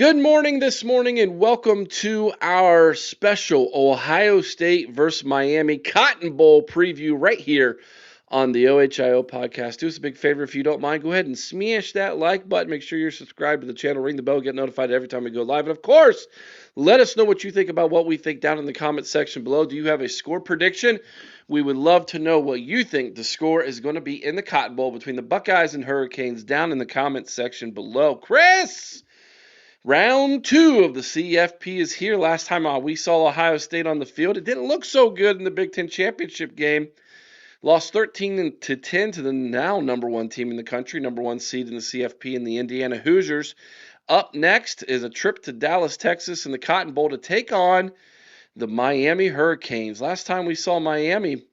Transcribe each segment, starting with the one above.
Good morning this morning, and welcome to our special Ohio State versus Miami Cotton Bowl preview right here on the OHIO podcast. Do us a big favor if you don't mind. Go ahead and smash that like button. Make sure you're subscribed to the channel. Ring the bell. Get notified every time we go live. And of course, let us know what you think about what we think down in the comment section below. Do you have a score prediction? We would love to know what you think the score is going to be in the Cotton Bowl between the Buckeyes and Hurricanes down in the comment section below. Chris! Round two of the CFP is here. Last time we saw Ohio State on the field, it didn't look so good in the Big Ten championship game. Lost 13-10 to the now number one team in the country, number one seed in the CFP, and the Indiana Hoosiers. Up next is a trip to Dallas, Texas, in the Cotton Bowl to take on the Miami Hurricanes. Last time we saw Miami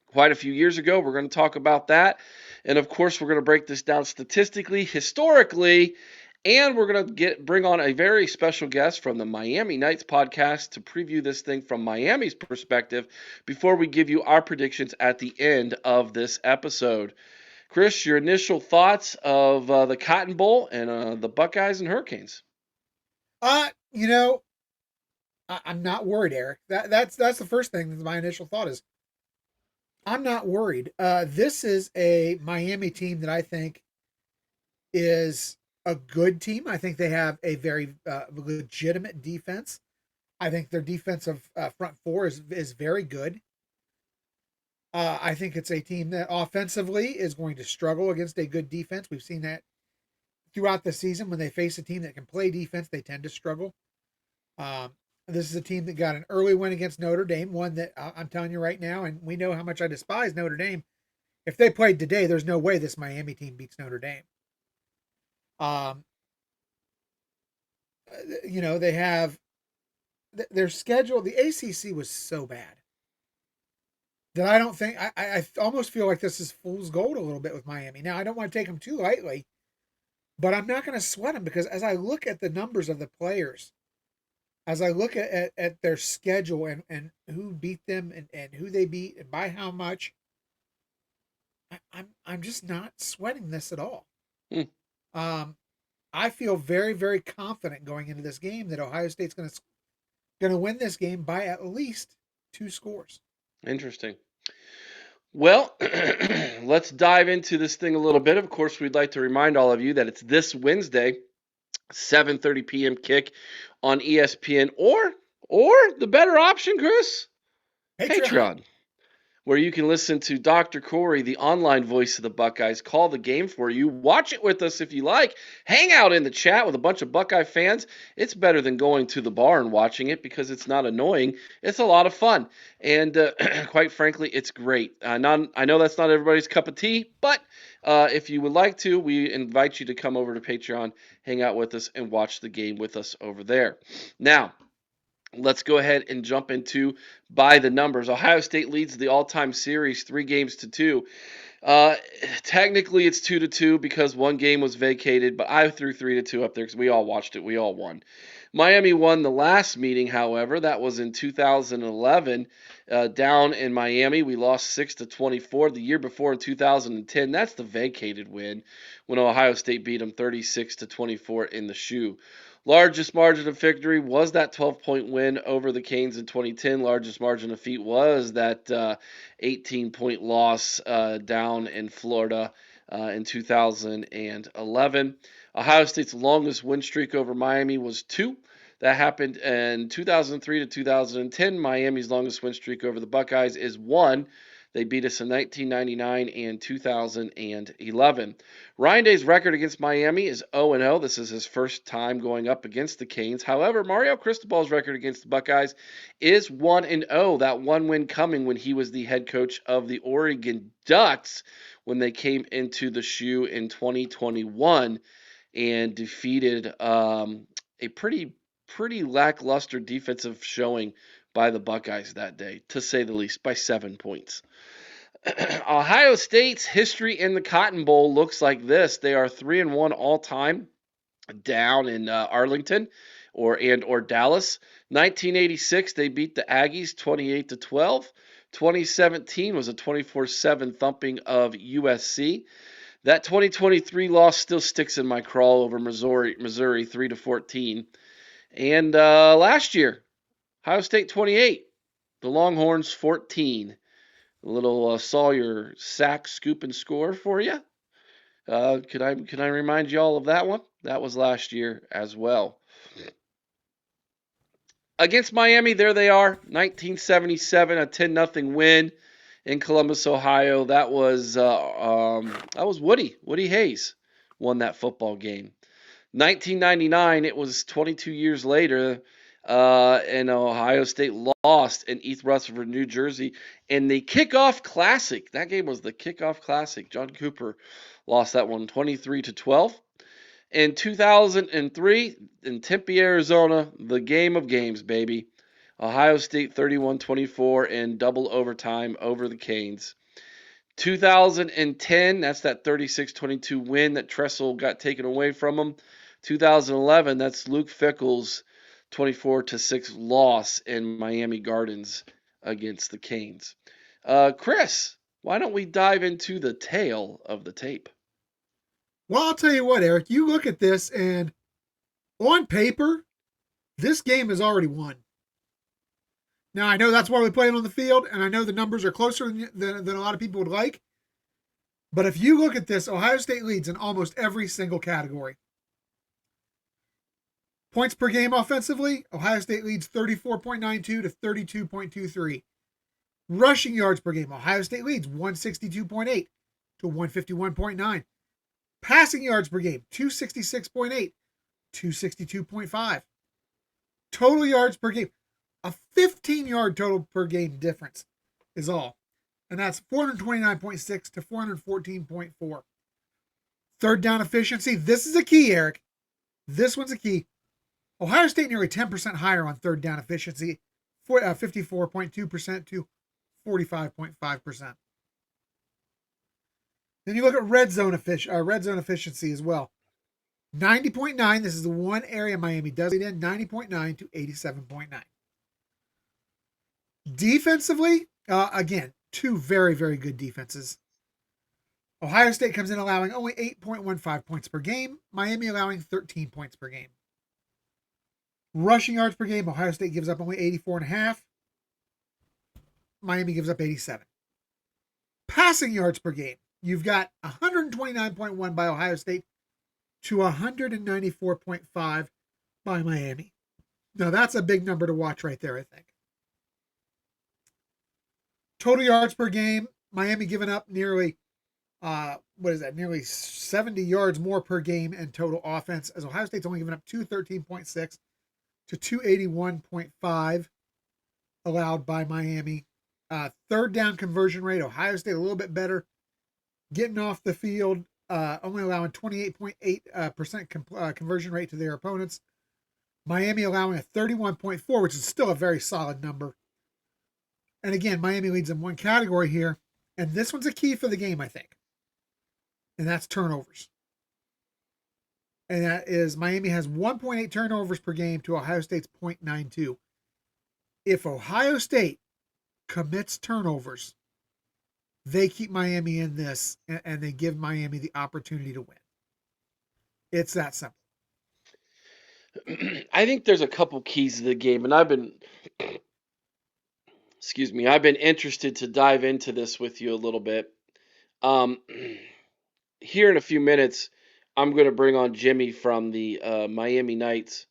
quite a few years ago. We're going to talk about that. And of course, we're going to break this down statistically, historically, and we're going to bring on a very special guest from the Miami Nights podcast to preview this thing from Miami's perspective before we give you our predictions at the end of this episode. Chris, your initial thoughts of the Cotton Bowl and the Buckeyes and Hurricanes? Uh, you know, I'm not worried, Eric. That's the first thing. That my initial thought is, I'm not worried. This is a Miami team that I think is a good team. I think they have a very legitimate defense. I think their defensive front four is very good. I think it's a team that offensively is going to struggle against a good defense. We've seen that throughout the season. When they face a team that can play defense, they tend to struggle. Um, this is a team that got an early win against Notre Dame, one that I'm telling you right now, and we know how much I despise Notre Dame. If they played today, there's no way this Miami team beats Notre Dame. Um, they have their schedule. The ACC was so bad that I don't think I almost feel like this is fool's gold a little bit with Miami. Now I don't want to take them too lightly, but I'm not going to sweat them because as I look at the numbers of the players, as I look at their schedule and who beat them and who they beat and by how much, I'm just not sweating this at all. Hmm, Um, I feel very very confident going into this game that Ohio State's going to win this game by at least 2 scores. interesting. Well, let's dive into this thing a little bit. Of course, we'd like to remind all of you that it's this Wednesday, 7:30 p.m. kick on ESPN or the better option, Chris, Patreon. Patreon, where you can listen to Dr. Corey, the online voice of the Buckeyes, call the game for you. Watch it with us if you like. Hang out in the chat with a bunch of Buckeye fans. It's better than going to the bar and watching it because it's not annoying. It's a lot of fun. And quite frankly, it's great. I know that's not everybody's cup of tea, but if you would like to, we invite you to come over to Patreon, hang out with us, and watch the game with us over there. Now, let's go ahead and jump into by the numbers. Ohio State leads the all-time series 3-2. Technically, it's 2-2 because one game was vacated, but I threw 3-2 up there because we all watched it. We all won. Miami won the last meeting, however. That was in 2011. Down in Miami, we lost 6-24. The year before in 2010, that's the vacated win when Ohio State beat them 36-24 in the shoe. Largest margin of victory was that 12-point win over the Canes in 2010. Largest margin of defeat was that 18-point loss down in Florida in 2011. Ohio State's longest win streak over Miami was 2. That happened in 2003 to 2010. Miami's longest win streak over the Buckeyes is 1. They beat us in 1999 and 2011. Ryan Day's record against Miami is 0-0. This is his first time going up against the Canes. However, Mario Cristobal's record against the Buckeyes is 1-0. That one win coming when he was the head coach of the Oregon Ducks when they came into the shoe in 2021 and defeated a pretty lackluster defensive showing by the Buckeyes that day, to say the least, by 7 points. Ohio State's history in the Cotton Bowl looks like this. They are 3-1 all time down in Arlington or Dallas. 1986, they beat the Aggies 28-12. 2017 was a 24-7 thumping of USC. That 2023 loss still sticks in my crawl over Missouri 3-14. And last year, Ohio State 28, the Longhorns 14. A little Sawyer sack, scoop, and score for you. Can I remind you all of that one? That was last year as well. Against Miami, there they are, 1977, a 10-0 win in Columbus, Ohio. That was Woody Hayes won that football game. 1999, it was 22 years later, and Ohio State lost in East Rutherford, New Jersey, in the Kickoff Classic. That game was the Kickoff Classic. John Cooper lost that one 23-12. In 2003, in Tempe, Arizona, the game of games, baby. Ohio State 31-24 in double overtime over the Canes. 2010, that's that 36-22 win that Tressel got taken away from him. 2011, that's Luke Fickell's 24-6 loss in Miami Gardens against the Canes. Chris, why don't we dive into the tale of the tape? Well, I'll tell you what, Eric, you look at this and on paper, this game is already won. Now, I know that's why we play it on the field, and I know the numbers are closer than a lot of people would like. But if you look at this, Ohio State leads in almost every single category. Points per game offensively, Ohio State leads 34.92 to 32.23. Rushing yards per game, Ohio State leads 162.8 to 151.9. Passing yards per game, 266.8, 262.5. Total yards per game, a 15-yard total per game difference is all. And that's 429.6 to 414.4. Third down efficiency, this is a key, Eric. This one's a key. Ohio State nearly 10% higher on third down efficiency, 54.2% to 45.5%. Then you look at red zone efficiency as well. 90.9, this is the one area Miami does it in, 90.9 to 87.9. Defensively, again, two very, very good defenses. Ohio State comes in allowing only 8.15 points per game, Miami allowing 13 points per game. Rushing yards per game, Ohio State gives up only 84.5. Miami gives up 87. Passing yards per game, you've got 129.1 by Ohio State to 194.5 by Miami. Now that's a big number to watch right there, I think. Total yards per game, Miami giving up nearly, nearly 70 yards more per game in total offense, as Ohio State's only giving up 213.6 to 281.5 allowed by Miami. Third down conversion rate, Ohio State a little bit better, getting off the field, only allowing 28.8% conversion rate to their opponents. Miami allowing a 31.4, which is still a very solid number. And again, Miami leads in one category here, and this one's a key for the game, I think. And that's turnovers. And that is Miami has 1.8 turnovers per game to Ohio State's 0.92. If Ohio State commits turnovers, they keep Miami in this, and they give Miami the opportunity to win. It's that simple. I think there's a couple keys to the game, and I've been interested to dive into this with you a little bit. Here in a few minutes, I'm going to bring on Jimmy from the Miami Nights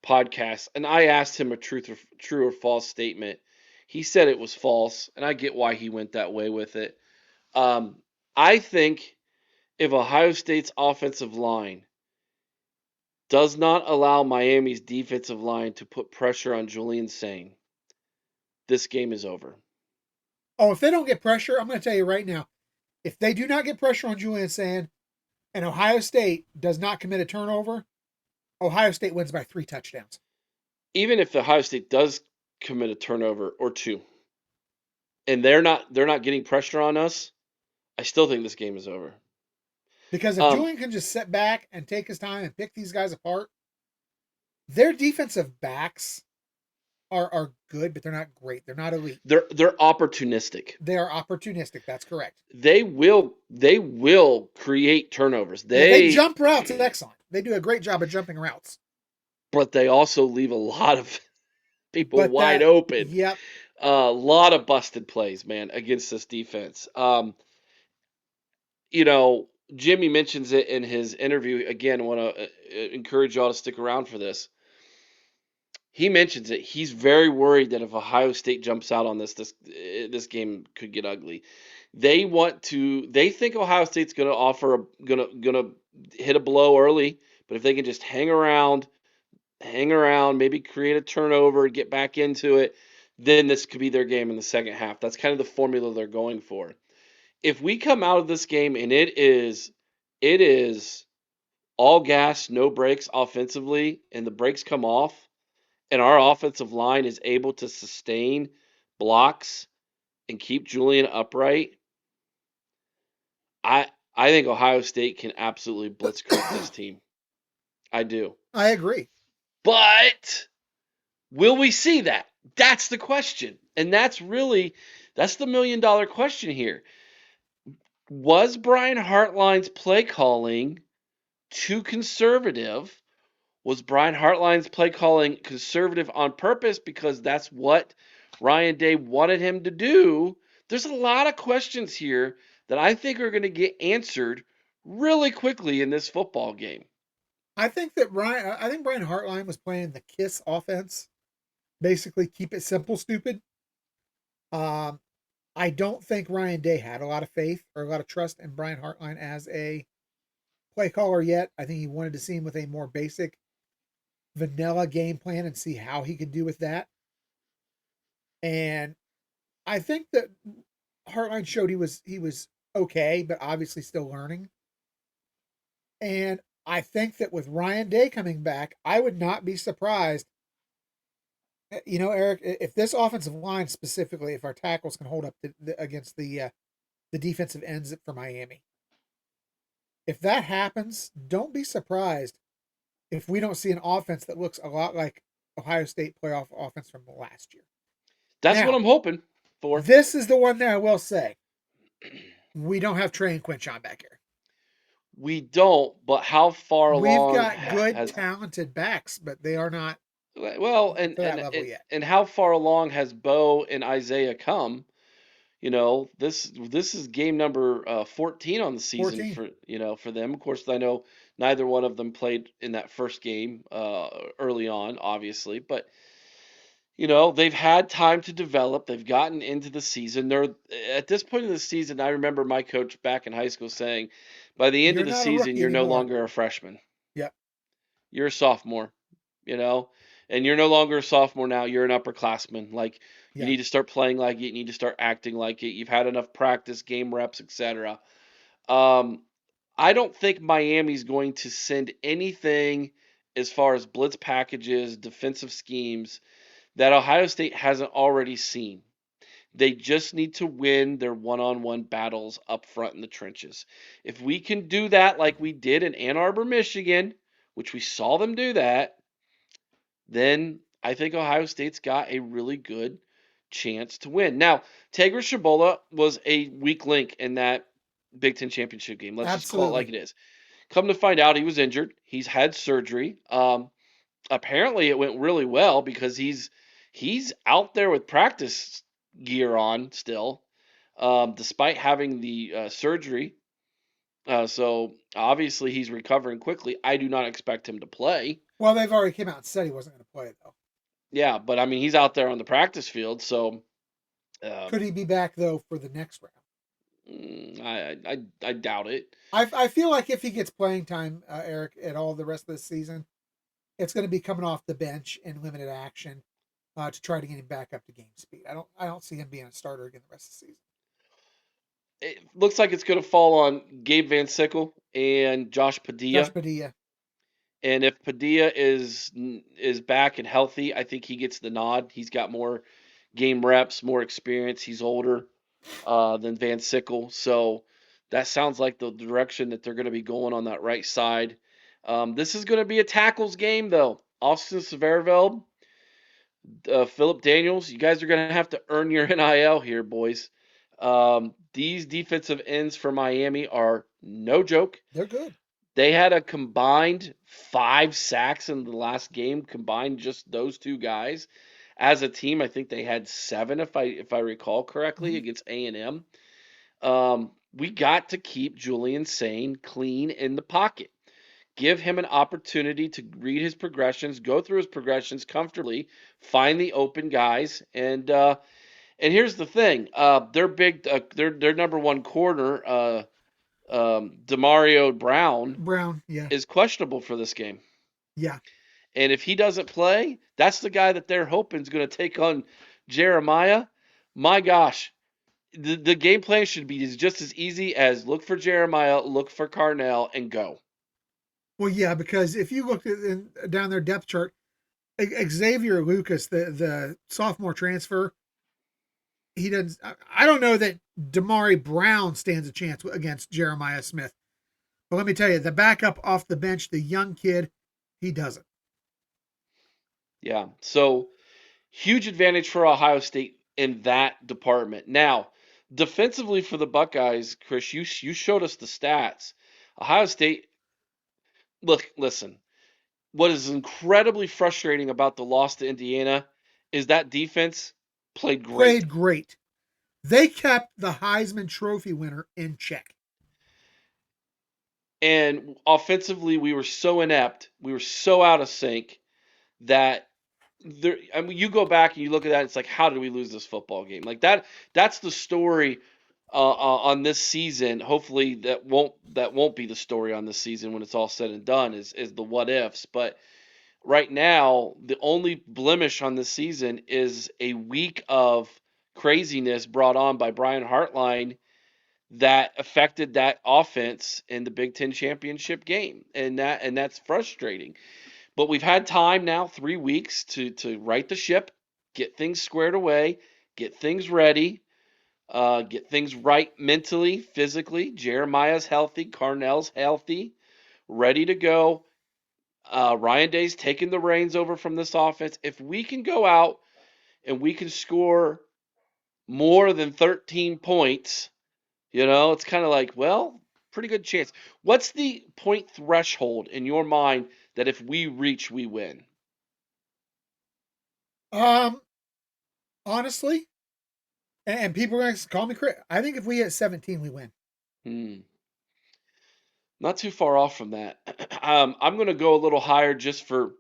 podcast, and I asked him a true or false statement. He said it was false, and I get why he went that way with it. I think if Ohio State's offensive line does not allow Miami's defensive line to put pressure on Julian Sain, this game is over. Oh, if they don't get pressure, I'm going to tell you right now, if they do not get pressure on Julian Sain and Ohio State does not commit a turnover, Ohio State wins by 3 touchdowns. Even if the Ohio State does commit a turnover or 2, and they're not getting pressure on us, I still think this game is over. Because if Julian can just sit back and take his time and pick these guys apart, their defensive backs are good, but they're not great. They're not elite. They're opportunistic. They are opportunistic. That's correct. They will create turnovers. Yeah, they They jump routes excellent. They do a great job of jumping routes. but they also leave a lot of people But wide that, open. yep, A lot of busted plays, man, against this defense. You know, Jimmy mentions it in his interview. Again, I want to encourage y'all to stick around for this. He mentions it. He's very worried that if Ohio State jumps out on this game could get ugly. They think Ohio State's going to going to hit a blow early, but if they can just hang around, maybe create a turnover, get back into it, then this could be their game in the second half. That's kind of the formula they're going for. If we come out of this game and it is all gas, no brakes offensively, and the brakes come off, and our offensive line is able to sustain blocks and keep Julian upright, I think Ohio State can absolutely blitzkrieg this team. I do. I agree. But will we see that? That's the question. And that's the $1 million question here. Was Brian Hartline's play calling too conservative? Was Brian Hartline's play calling conservative on purpose because that's what Ryan Day wanted him to do? There's a lot of questions here that I think are going to get answered really quickly in this football game. I think Brian Hartline was playing the KISS offense, basically keep it simple, stupid. Um, I don't think Ryan Day had a lot of faith or a lot of trust in Brian Hartline as a play caller yet. I think he wanted to see him with a more basic, vanilla game plan and see how he could do with that. And I think that Hartline showed he was okay, but obviously still learning. And I think that with Ryan Day coming back, I would not be surprised. Eric, if this offensive line specifically, if our tackles can hold up against the defensive ends for Miami, if that happens, don't be surprised if we don't see an offense that looks a lot like Ohio State playoff offense from last year. That's what Now, I'm hoping for. this is the one that I will say. We don't have Trey and Quinchon back here. We don't, but how far We've along got good, has talented backs, but they are not well, to that level yet. and how far along has Bo and Isaiah come? This is game number 14 on the season 14. for them. Of course, I know neither one of them played in that first game early on, obviously, but they've had time to develop. They've gotten into the season. They're at this point in the season. I remember my coach back in high school saying, by the end You're of the not a season, rookie you're no anymore. longer a freshman. Yep. You're a sophomore. You know, and you're no longer a sophomore now. You're an upperclassman. Like you Yeah. need to start playing like it. You need to start acting like it. You've had enough practice, game reps, etc. Um, I don't think Miami's going to send anything as far as blitz packages, defensive schemes that Ohio State hasn't already seen. They just need to win their one-on-one battles up front in the trenches. If we can do that like we did in Ann Arbor, Michigan, which we saw them do that, then I think Ohio State's got a really good chance to win. Now, Tagra Shabola was a weak link in that Big Ten championship game. Let's just call it like Absolutely. it is. Come to find out, he was injured. He's had surgery. Apparently, it went really well because he's out there with practice gear on still, despite having the surgery. So obviously, he's recovering quickly. I do not expect him to play. Well, they've already came out and said he wasn't going to play though. Yeah, but I mean, he's out there on the practice field, so Could um, he be back though for the next round? I doubt it. I feel like if he gets playing time, Eric, at all the rest of the season, it's going to be coming off the bench in limited action to try to get him back up to game speed. I don't see him being a starter again the rest of the season. It looks like it's going to fall on Gabe Van Sickle and Josh Josh Padilla. Padilla. And if Padilla is back and healthy, I think he gets the nod. He's got more game reps, more experience. He's older than Van Sickle, so that sounds like the direction that they're going to be going on that right side. This is going to be a tackles game, though. Austin Severveld, Philip Daniels, you guys are going to have to earn your NIL here, boys. These defensive ends for Miami are no joke. They're good. They had a combined 5 sacks in the last game, combined just those two guys. As a team, I think they had 7, if I recall correctly, Mhm. against A&M. We got to keep Julian Sain clean in the pocket. Give him an opportunity to read his progressions, go through his progressions comfortably, find the open guys, and here's the thing: their number one corner, Demario Brown, Brown, yeah. is questionable for this game. Yeah. And if he doesn't play, that's the guy that they're hoping is going to take on Jeremiah. My gosh, the game plan should be just as easy as look for Jeremiah, look for Carnell, and go. Well, yeah, because if you look down their depth chart, Xavier Lucas, the sophomore transfer, he doesn't. I don't know that Damari Brown stands a chance against Jeremiah Smith. But let me tell you, the backup off the bench, the young kid, he doesn't. Yeah. So huge advantage for Ohio State in that department. Now, defensively for the Buckeyes, Chris, you showed us the stats. Ohio State, listen. What is incredibly frustrating about the loss to Indiana is that defense played great. Played great. They kept the Heisman Trophy winner in check. And offensively, we were so inept, we were so out of sync that I mean, you go back and you look at that, it's like, how did we lose this football game? Like that's the story on this season. Hopefully, that won't be the story on this season when it's all said and done. Is the what ifs, but right now, the only blemish on this season is a week of craziness brought on by Brian Hartline that affected that offense in the Big Ten championship game, and that's frustrating. But we've had time now, 3 weeks, to right the ship, get things squared away, get things ready, get things right mentally, physically. Jeremiah's healthy, Carnell's healthy, ready to go. Ryan Day's taking the reins over from this offense. If we can go out and we can score more than 13 points, it's kind of like, well, pretty good chance. What's the point threshold in your mind that if we reach, we win? Um, honestly, and people are going to call me crazy. I think if we hit 17, we win. Hmm. Not too far off from that. I'm going to go a little higher just for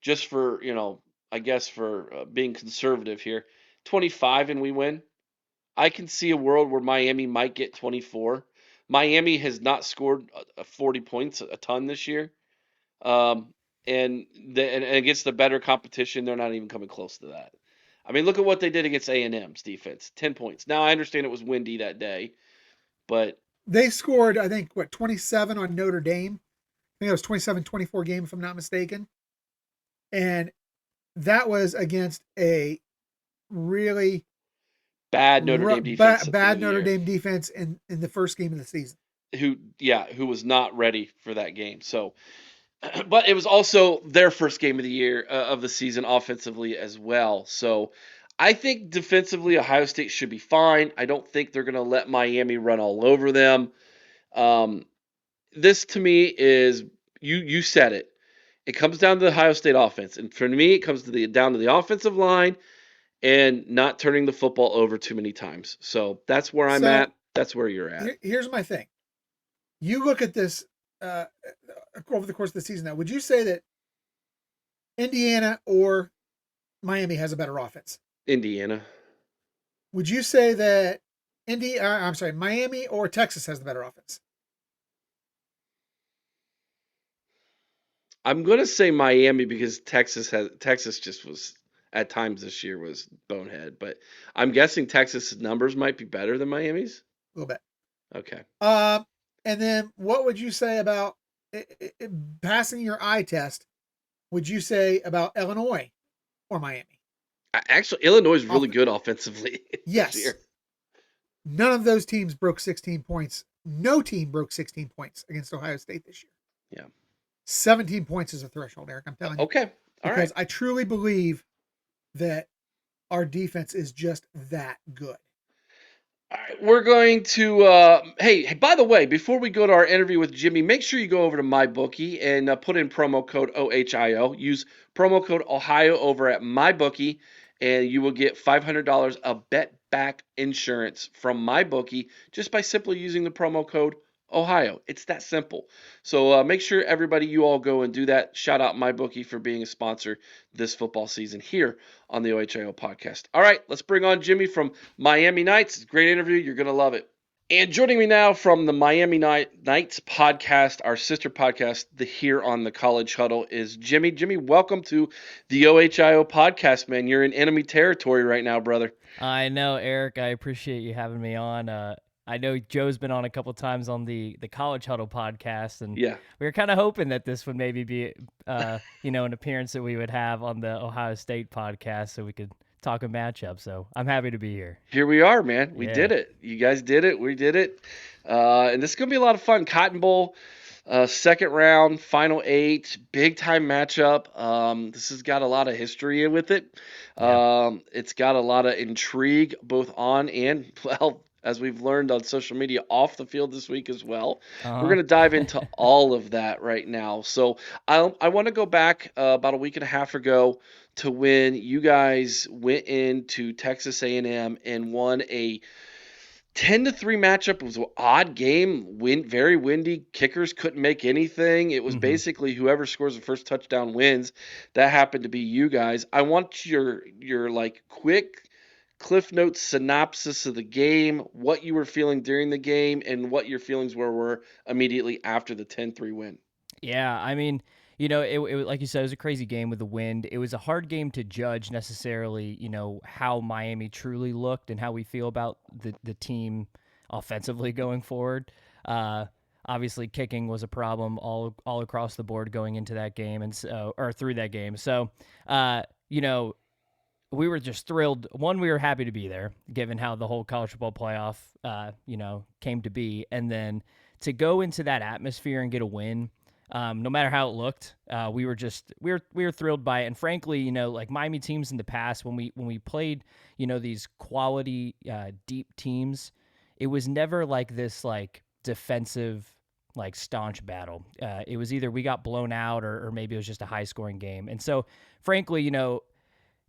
I guess for being conservative here. 25 and we win. I can see a world where Miami might get 24. Miami has not scored 40 points a ton this year. Um, and against the better competition, they're not even coming close to that. I mean, look at what they did against A&M's defense, 10 points. Now I understand it was windy that day, but They scored, I think, 27 on Notre Dame. I think it was 27-24 game, if I'm not mistaken. And that was against a really bad Notre Dame defense at the bad beginning of the Notre year, Dame defense in the first game of the season. who was not ready for that game. So, but it was also their first game of the year of the season offensively as well. So I think defensively Ohio State should be fine. I don't think they're going to let Miami run all over them. Um, this to me is you said it. It comes down to the Ohio State offense, and for me, it comes to down to the offensive line and not turning the football over too many times. So that's where I'm So at. That's where you're at. here's my thing. You look at this uh, over the course of the season. Now, would you say that Indiana or Miami has a better offense? Indiana. Would you say that I'm sorry, Miami or Texas has the better offense? I'm gonna say Miami because Texas just was at times this year was bonehead, but I'm guessing Texas' numbers might be better than Miami's. A little bit. Okay. Um, and then what would you say about passing your eye test? Would you say about Illinois or Miami? Actually, Illinois is really Off, good offensively this yes, year. none of those teams broke 16 points. No team broke 16 points against Ohio State this year. Yeah. 17 points is a threshold, Eric. I'm telling you, Okay. All right. because I truly believe that our defense is just that good. All right, we're going to. Hey, by the way, before we go to our interview with Jimmy, make sure you go over to MyBookie and put in promo code OHIO. Use promo code Ohio over at MyBookie, and you will get $500 of bet back insurance from MyBookie just by simply using the promo code Ohio. It's that simple. So make sure everybody, you all go and do that. Shout out MyBookie for being a sponsor this football season here on the OHIO podcast. All right, let's bring on Jimmy from Miami Knights. Great interview. You're going to love it. And joining me now from the Miami Knights podcast, our sister podcast, the Here on the College Huddle, is Jimmy. Jimmy, welcome to the OHIO podcast, man. You're in enemy territory right now, brother. I know, Eric. I appreciate you having me on. I know Joe's been on a couple times on the College Huddle podcast, and Yeah, we were kind of hoping that this would maybe be, an appearance that we would have on the Ohio State podcast, so we could talk a matchup. So I'm happy to be here. here we are, man. We Yeah. did it. You guys did it. We did it. And this is going to be a lot of fun. Cotton Bowl, second round, final 8, big time matchup. This has got a lot of history with it. Yeah. It's got a lot of intrigue both on and, well, as we've learned on social media, off the field this week as well. Uh-huh. We're going to dive into all of that right now. So I want to go back about a week and a half ago to when you guys went into Texas A&M and won a 10-3 matchup. It was an odd game, very windy. Kickers couldn't make anything. It was Mhm. basically whoever scores the first touchdown wins. That happened to be you guys. I want your like quick Cliff Notes synopsis of the game, what you were feeling during the game, and what your feelings were immediately after the 10-3 win. Yeah, I mean, it like you said, it was a crazy game with the wind. It was a hard game to judge necessarily, how Miami truly looked and how we feel about the team offensively going forward. Obviously, kicking was a problem all across the board going into that game or through that game. So, we were just thrilled. One, we were happy to be there, given how the whole college football playoff, came to be, and then to go into that atmosphere and get a win. No matter how it looked, we were thrilled by it. And frankly, like Miami teams in the past, when we played, these quality deep teams, it was never like this like defensive like staunch battle. It was either we got blown out or maybe it was just a high scoring game. And so, frankly,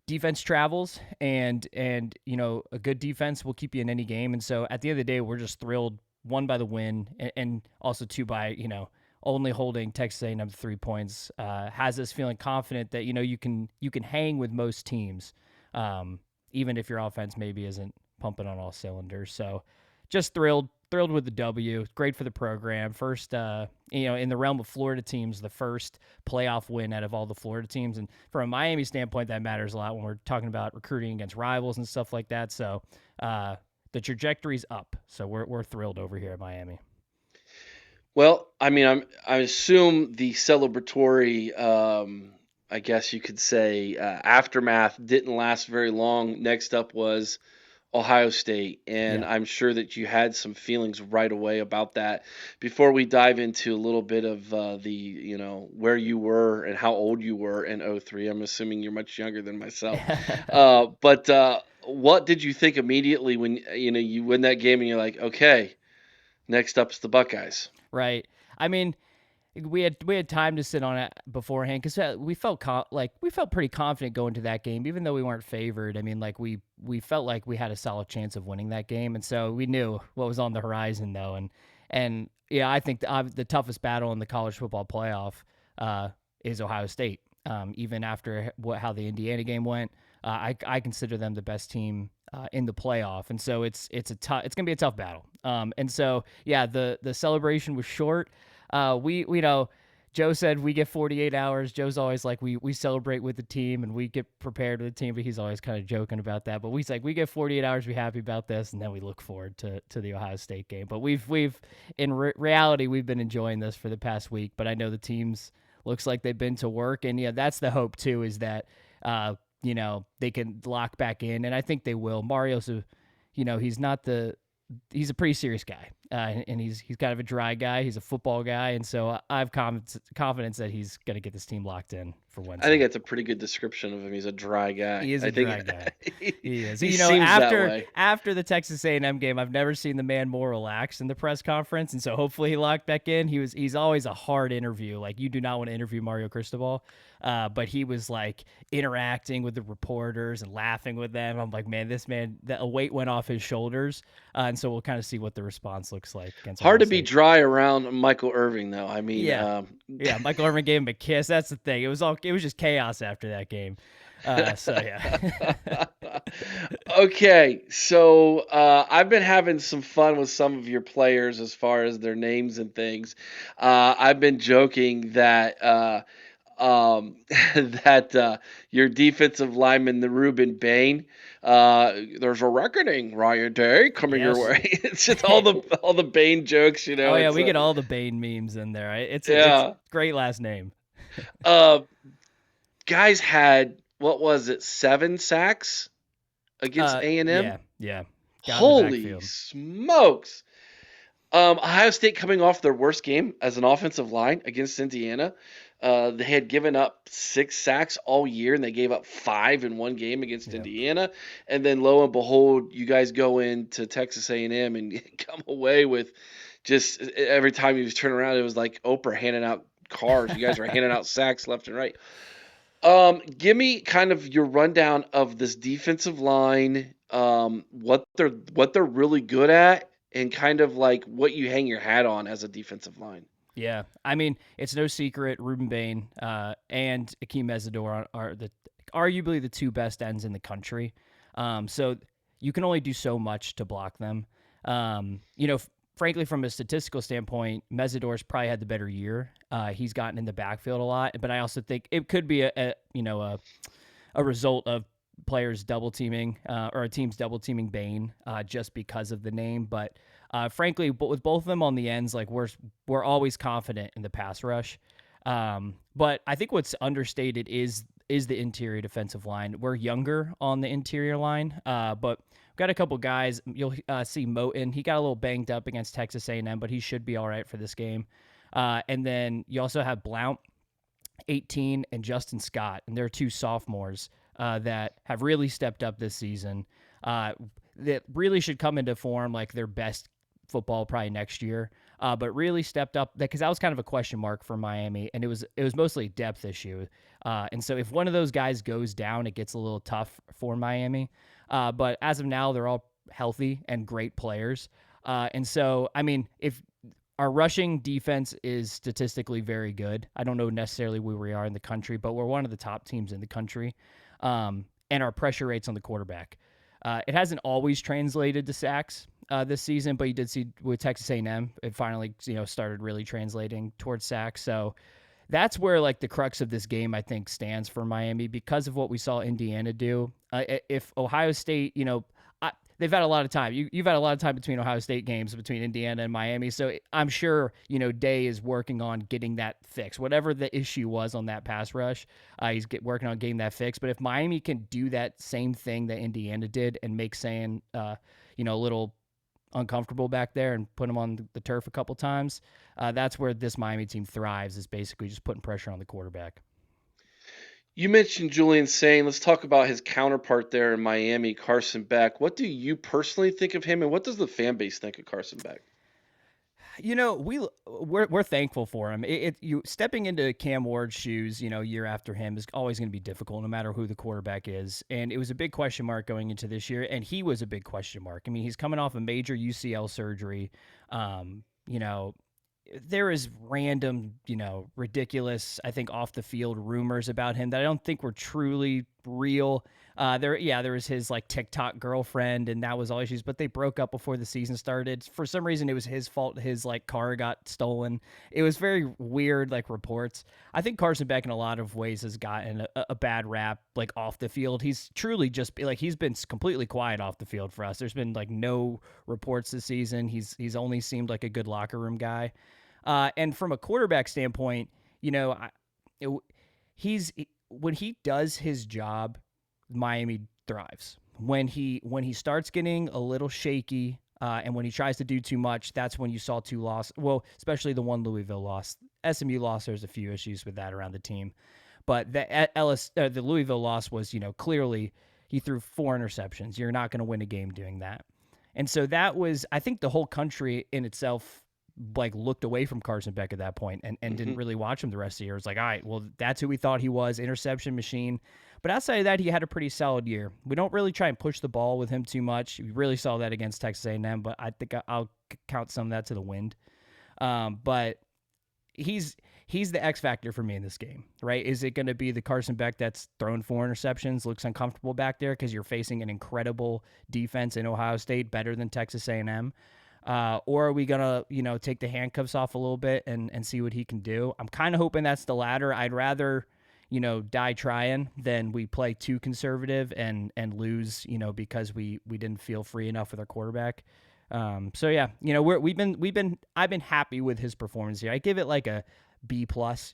defense travels, and a good defense will keep you in any game. And so at the end of the day, we're just thrilled, one, by the win, and also two, by only holding Texas A&M 3 points has us feeling confident that you can hang with most teams, even if your offense maybe isn't pumping on all cylinders. So just thrilled with the W. Great for the program. First, in the realm of Florida teams, the first playoff win out of all the Florida teams. And from a Miami standpoint, that matters a lot when we're talking about recruiting against rivals and stuff like that. So the trajectory's up. So we're thrilled over here at Miami. Well, I mean, I assume the celebratory, I guess you could say, aftermath didn't last very long. Next up was Ohio State, and Yeah. I'm sure that you had some feelings right away about that. Before we dive into a little bit of where you were and how old you were in '03, I'm assuming you're much younger than myself. But what did you think immediately when you win that game and you're like, okay, next up's the Buckeyes? Right. I mean, we had time to sit on it beforehand because we felt pretty confident going to that game, even though we weren't favored. I mean, like we felt like we had a solid chance of winning that game, and so we knew what was on the horizon, though. And yeah, I think the toughest battle in the college football playoff is Ohio State. Even after how the Indiana game went, I consider them the best team in the playoff, and so it's gonna be a tough battle. And so yeah, the celebration was short. Joe said we get 48 hours. Joe's always like, we celebrate with the team and we get prepared with the team, but he's always kind of joking about that. But we get 48 hours, be happy about this, and then we look forward to the Ohio State game. But we've in reality, we've been enjoying this for the past week, but I know the teams looks like they've been to work, and yeah, that's the hope too, is that they can lock back in, and I think they will. Mario's he's a pretty serious guy. and he's kind of a dry guy. He's a football guy, and so I have confidence that he's going to get this team locked in for I Wednesday. think that's a pretty good description of him. He's a dry guy. He is a I think dry guy. he, He is. he seems that way. After the Texas A&M game, I've never seen the man more relaxed in the press conference, and so hopefully he locked back in. He's always a hard interview. Like, you do not want to interview Mario Cristobal, but he was like interacting with the reporters and laughing with them. I'm like, man, a weight went off his shoulders, and so we'll kind of see what the response looks like against. Hard Ohio to be State. dry around Michael Irving, though. I mean, Yeah. Michael Irvin gave him a kiss. That's the thing. It was just chaos after that game. So yeah. Okay, so I've been having some fun with some of your players as far as their names and things. I've been joking that that your defensive lineman, the Ruben Bain, there's a reckoning, Ryan Day, coming your Yes. way. It's just all the Bain jokes, you know. Oh yeah, it's, we get all the Bane memes in there. It's Yeah. great last name. Guys had, what was it, 7 sacks against A&M? Yeah. Got in the Holy backfield. smokes. Ohio State coming off their worst game as an offensive line against Indiana. They had given up 6 sacks all year, and they gave up 5 in one game against Indiana. And then, lo and behold, you guys go into Texas A&M and come away with just every time you turn around, it was like Oprah handing out cars. You guys are handing out sacks left and right. Give me kind of your rundown of this defensive line, what they're really good at, and kind of like what you hang your hat on as a defensive line. Yeah, I mean, it's no secret Ruben Bain and Akeem Mesidor are arguably the 2 best ends in the country. So you can only do so much to block them. Frankly, from a statistical standpoint, Mesidor's probably had the better year. He's gotten in the backfield a lot, but I also think it could be a result of players double teaming or a team's double teaming Bain just because of the name. But frankly, with both of them on the ends, like we're always confident in the pass rush. But I think what's understated is the interior defensive line. We're younger on the interior line, but got a couple guys. You'll see Moten. He got a little banged up against Texas A&M, but he should be all right for this game. And then you also have Blount, 18, and Justin Scott, and they're 2 sophomores that have really stepped up this season. That really should come into form like their best football probably next year. But really stepped up because that was kind of a question mark for Miami, and it was mostly a depth issue. And so if one of those guys goes down, it gets a little tough for Miami. But as of now, they're all healthy and great players. And so, I mean, if our rushing defense is statistically very good, I don't know necessarily where we are in the country, but we're one of the top teams in the country. And our pressure rates on the quarterback. It hasn't always translated to sacks this season, but you did see with Texas A&M, it finally started really translating towards sacks. So that's where like the crux of this game I think stands for Miami because of what we saw Indiana do. If Ohio State, they've had a lot of time. You've had a lot of time between Ohio State games between Indiana and Miami, so I'm sure Day is working on getting that fixed. Whatever the issue was on that pass rush, he's working on getting that fixed. But if Miami can do that same thing that Indiana did and make Saying a little uncomfortable back there and put him on the turf a couple times, that's where this Miami team thrives, is basically just putting pressure on the quarterback. You mentioned Julian Sayin. Let's talk about his counterpart there in Miami, Carson Beck. What do you personally think of him, and what does the fan base think of Carson Beck? We're thankful for him. You stepping into Cam Ward's shoes, year after him is always going to be difficult, no matter who the quarterback is. And it was a big question mark going into this year, and he was a big question mark. I mean, he's coming off a major UCL surgery. There is random, ridiculous, I think, off the field rumors about him that I don't think were truly real. There was his like TikTok girlfriend, and that was all issues, but they broke up before the season started. For some reason, it was his fault. His like car got stolen. It was very weird, like reports. I think Carson Beck in a lot of ways has gotten a bad rap, like off the field. He's truly just like, he's been completely quiet off the field for us. There's been like no reports this season. He's only seemed like a good locker room guy. And from a quarterback standpoint, when he does his job, Miami thrives. When he starts getting a little shaky, And when he tries to do too much, that's when you saw two losses. Well, especially the one Louisville loss. SMU loss, there's a few issues with that around the team. But the Louisville loss was, clearly he threw 4 interceptions. You're not going to win a game doing that. And so that was, I think the whole country in itself looked away from Carson Beck at that point and didn't really watch him the rest of the year. It was like, all right, well, that's who we thought he was, interception machine. But outside of that, he had a pretty solid year. We don't really try and push the ball with him too much. We really saw that against Texas A&M, but I think I'll count some of that to the wind. But he's the X factor for me in this game, right? Is it going to be the Carson Beck that's thrown 4 interceptions, looks uncomfortable back there because you're facing an incredible defense in Ohio State, better than Texas A&M? Or are we going to, take the handcuffs off a little bit and see what he can do? I'm kind of hoping that's the latter. I'd rather, die trying than we play too conservative and lose, because we didn't feel free enough with our quarterback. So yeah, I've been happy with his performance here. I give it like a B+.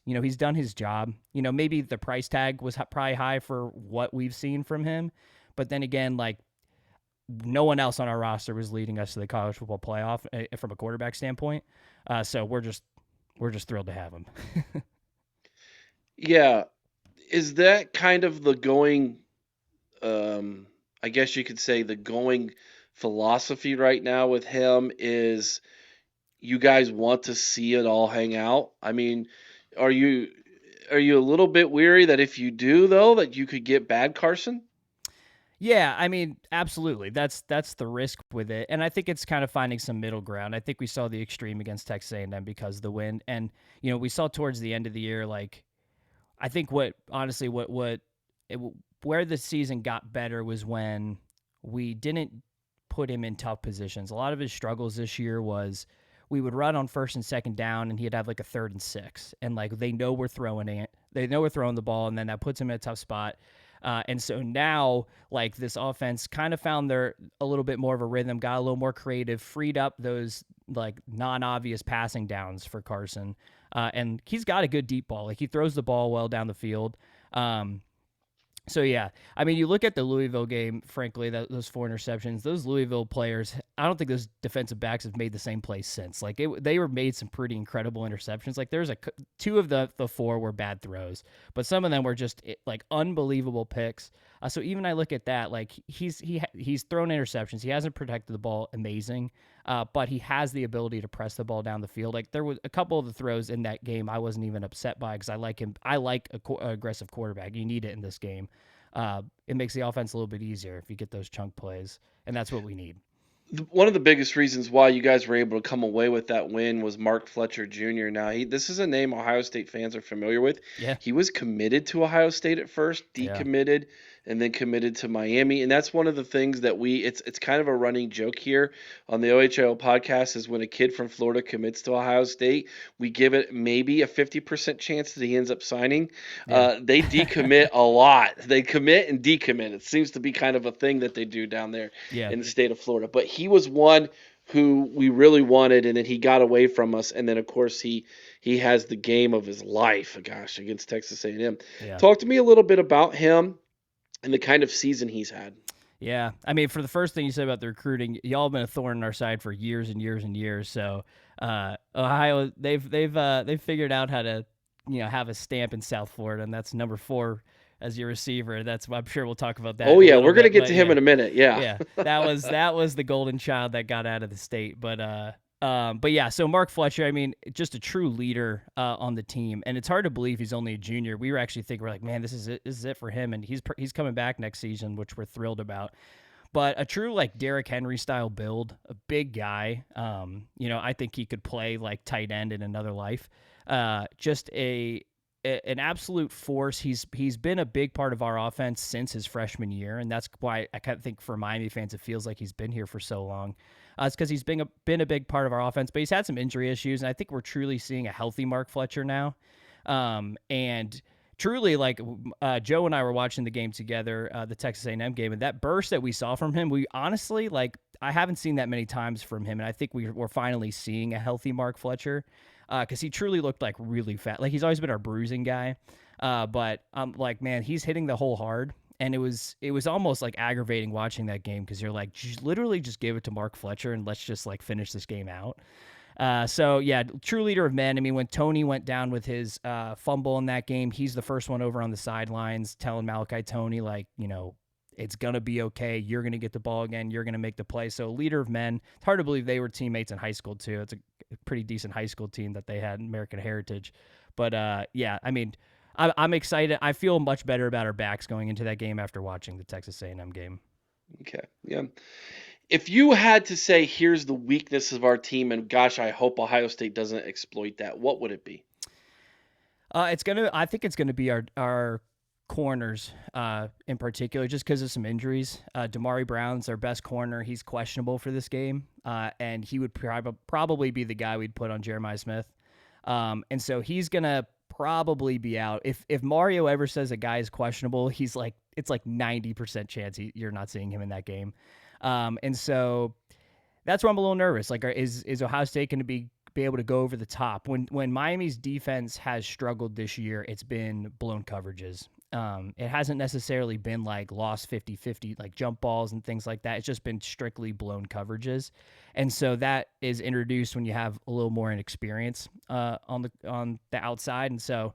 He's done his job. Maybe the price tag was probably high for what we've seen from him, but then again, no one else on our roster was leading us to the college football playoff from a quarterback standpoint. So we're just thrilled to have him. Yeah. Is that kind of the going, I guess you could say the going philosophy right now with him is you guys want to see it all hang out? I mean, are you a little bit weary that if you do, though, that you could get bad Carson? Yeah, I mean, absolutely. That's the risk with it, and I think it's kind of finding some middle ground. I think we saw the extreme against Texas A&M because of the win, and we saw towards the end of the year, I think where the season got better was when we didn't put him in tough positions. A lot of his struggles this year was we would run on 1st and 2nd down, and he'd have a 3rd and 6, and they know we're throwing it, they know we're throwing the ball, and then that puts him in a tough spot. And so now, this offense kind of found a little bit more of a rhythm, got a little more creative, freed up those non-obvious passing downs for Carson. And he's got a good deep ball. He throws the ball well down the field. So yeah, I mean, you look at the Louisville game, frankly, those 4 interceptions, those Louisville players, I don't think those defensive backs have made the same play since. They were made some pretty incredible interceptions. There's 2 of the 4 were bad throws, but some of them were just unbelievable picks. So even I look at that, he's thrown interceptions. He hasn't protected the ball amazing, but he has the ability to press the ball down the field. There was a couple of the throws in that game I wasn't even upset by because I like him. I like a aggressive quarterback. You need it in this game. It makes the offense a little bit easier if you get those chunk plays, and that's what we need. One of the biggest reasons why you guys were able to come away with that win was Mark Fletcher Jr. Now, this is a name Ohio State fans are familiar with. Yeah. He was committed to Ohio State at first, decommitted, and then committed to Miami. And that's one of the things that it's kind of a running joke here on the OHIO podcast is when a kid from Florida commits to Ohio State, we give it maybe a 50% chance that he ends up signing. Yeah. They decommit a lot. They commit and decommit. It seems to be kind of a thing that they do down there in the state of Florida. But he was one who we really wanted, and then he got away from us. And then, of course, he has the game of his life, against Texas A&M. Yeah. Talk to me a little bit about him and the kind of season he's had. Yeah, I mean, for the first thing you said about the recruiting, y'all have been a thorn in our side for years and years and years. So Ohio, they've figured out how to have a stamp in South Florida, and that's number 4 as your receiver. I'm sure we'll talk about that. Oh yeah, we're gonna get to him in a minute. Yeah, yeah, that was the golden child that got out of the state, but yeah. So Mark Fletcher, I mean, just a true leader on the team, and it's hard to believe he's only a junior. We were actually thinking, we're like, man, this is it for him, and he's coming back next season, which we're thrilled about. But a true Derrick Henry style build, a big guy. I think he could play tight end in another life. Just an absolute force. He's been a big part of our offense since his freshman year, and that's why I kind of think for Miami fans it feels like he's been here for so long. It's because he's been a big part of our offense, but he's had some injury issues, and I think we're truly seeing a healthy Mark Fletcher now. And truly, Joe and I were watching the game together, the Texas A&M game, and that burst that we saw from him, we honestly, I haven't seen that many times from him, and I think we're finally seeing a healthy Mark Fletcher. Because he truly looked really fat. He's always been our bruising guy. But man, he's hitting the hole hard. And it was almost like aggravating watching that game because you're like, literally just give it to Mark Fletcher and let's just like finish this game out. So yeah, true leader of men. I mean, when Tony went down with his fumble in that game, he's the first one over on the sidelines telling Malachi Tony, like, it's going to be okay. You're going to get the ball again. You're going to make the play. So leader of men. It's hard to believe they were teammates in high school too. It's a pretty decent high school team that they had, American Heritage. But yeah, I mean, I'm excited. I feel much better about our backs going into that game after watching the Texas A&M game. Okay. Yeah. If you had to say, here's the weakness of our team, and gosh, I hope Ohio State doesn't exploit that, what would it be? I think it's gonna be our corners in particular, just because of some injuries. Damari Brown's our best corner. He's questionable for this game, and he would probably be the guy we'd put on Jeremiah Smith. And so he's gonna probably be out. If Mario ever says a guy is questionable, it's like 90% chance you're not seeing him in that game. And so that's where I'm a little nervous. Like, is Ohio State going to be able to go over the top? When Miami's defense has struggled this year, it's been blown coverages. It hasn't necessarily been like lost 50-50, like jump balls and things like that. It's just been strictly blown coverages. And so that is introduced when you have a little more inexperience on the outside. And so,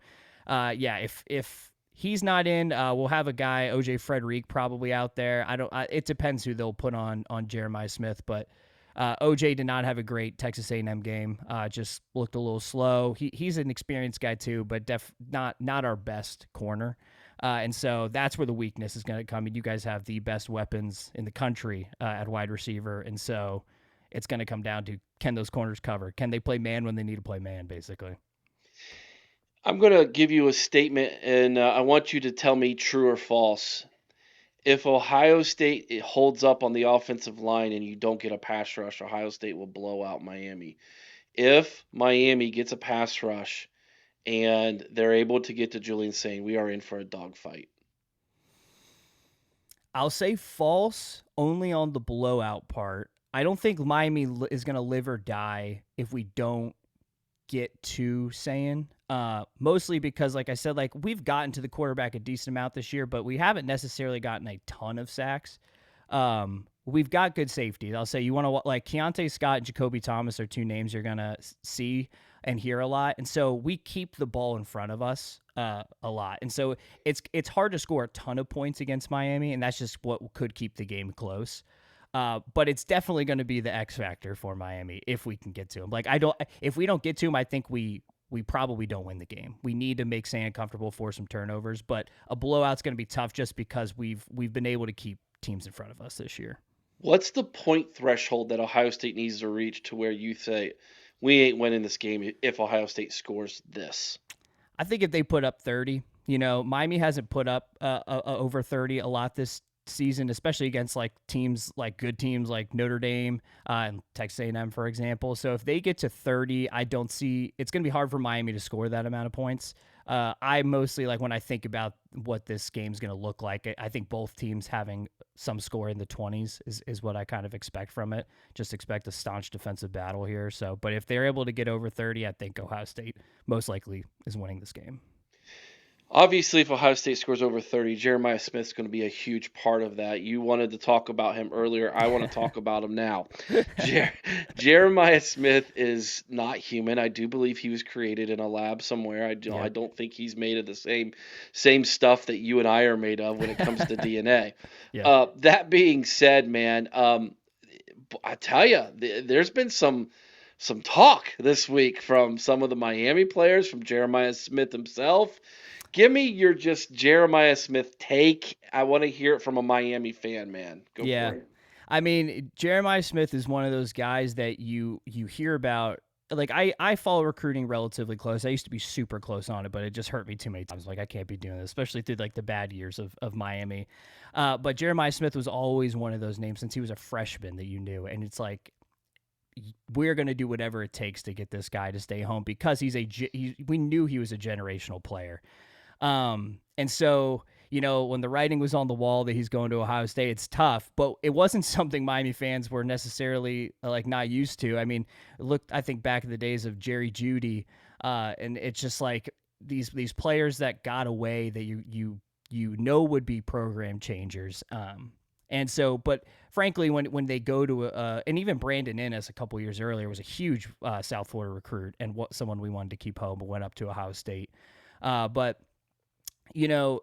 yeah, if he's not in, we'll have a guy, OJ Frederick, probably out there. It depends who they'll put on Jeremiah Smith, but OJ did not have a great Texas A&M game. Just looked a little slow. He's an experienced guy too, but not our best corner. And so that's where the weakness is going to come. And you guys have the best weapons in the country at wide receiver, and so it's going to come down to, can those corners cover? Can they play man when they need to play man, basically? I'm going to give you a statement, and I want you to tell me true or false. If Ohio State holds up on the offensive line and you don't get a pass rush, Ohio State will blow out Miami. If Miami gets a pass rush and they're able to get to Julian Sain, we are in for a dogfight. I'll say false only on the blowout part. I don't think Miami is going to live or die if we don't get to Sain. Mostly because, like I said, like we've gotten to the quarterback a decent amount this year, but we haven't necessarily gotten a ton of sacks. We've got good safety. I'll say you want to, like, Keontae Scott and Jacoby Thomas are two names you're going to see and hear a lot. And so we keep the ball in front of us a lot. And so it's hard to score a ton of points against Miami, and that's just what could keep the game close. But it's definitely going to be the X factor for Miami if we can get to him. Like, if we don't get to him, I think we probably don't win the game. We need to make Sain comfortable for some turnovers, but a blowout's going to be tough just because we've been able to keep teams in front of us this year. What's the point threshold that Ohio State needs to reach to where you say we ain't winning this game if Ohio State scores this? I think if they put up 30, Miami hasn't put up over 30 a lot this season, especially against like teams, like good teams like Notre Dame and Texas A&M, for example. So if they get to 30, I don't see it's going to be hard for Miami to score that amount of points. I mostly, like, when I think about what this game's going to look like, I think both teams having some score in the 20s is what I kind of expect from it. Just expect a staunch defensive battle here. So, but if they're able to get over 30, I think Ohio State most likely is winning this game. Obviously, if Ohio State scores over 30, Jeremiah Smith's going to be a huge part of that. You wanted to talk about him earlier. I want to talk about him now. Jeremiah Smith is not human. I do believe he was created in a lab somewhere. I don't think he's made of the same stuff that you and I are made of when it comes to DNA. Yeah. That being said, man, I tell you, there's been some talk this week from some of the Miami players, from Jeremiah Smith himself. Give me your just Jeremiah Smith take. I want to hear it from a Miami fan, man. Go for it. I mean, Jeremiah Smith is one of those guys that you hear about. Like, I follow recruiting relatively close. I used to be super close on it, but it just hurt me too many times. Like, I can't be doing this, especially through like the bad years of Miami. But Jeremiah Smith was always one of those names since he was a freshman that you knew. And it's like, we're going to do whatever it takes to get this guy to stay home because we knew he was a generational player. And so, when the writing was on the wall that he's going to Ohio State, it's tough, but it wasn't something Miami fans were necessarily like not used to. I mean, I think back in the days of Jerry Jeudy, and it's just like these players that got away that you would be program changers. And so, but frankly, when they go to and even Brandon Innes a couple years earlier was a huge South Florida recruit and someone we wanted to keep home, but went up to Ohio State. But you know,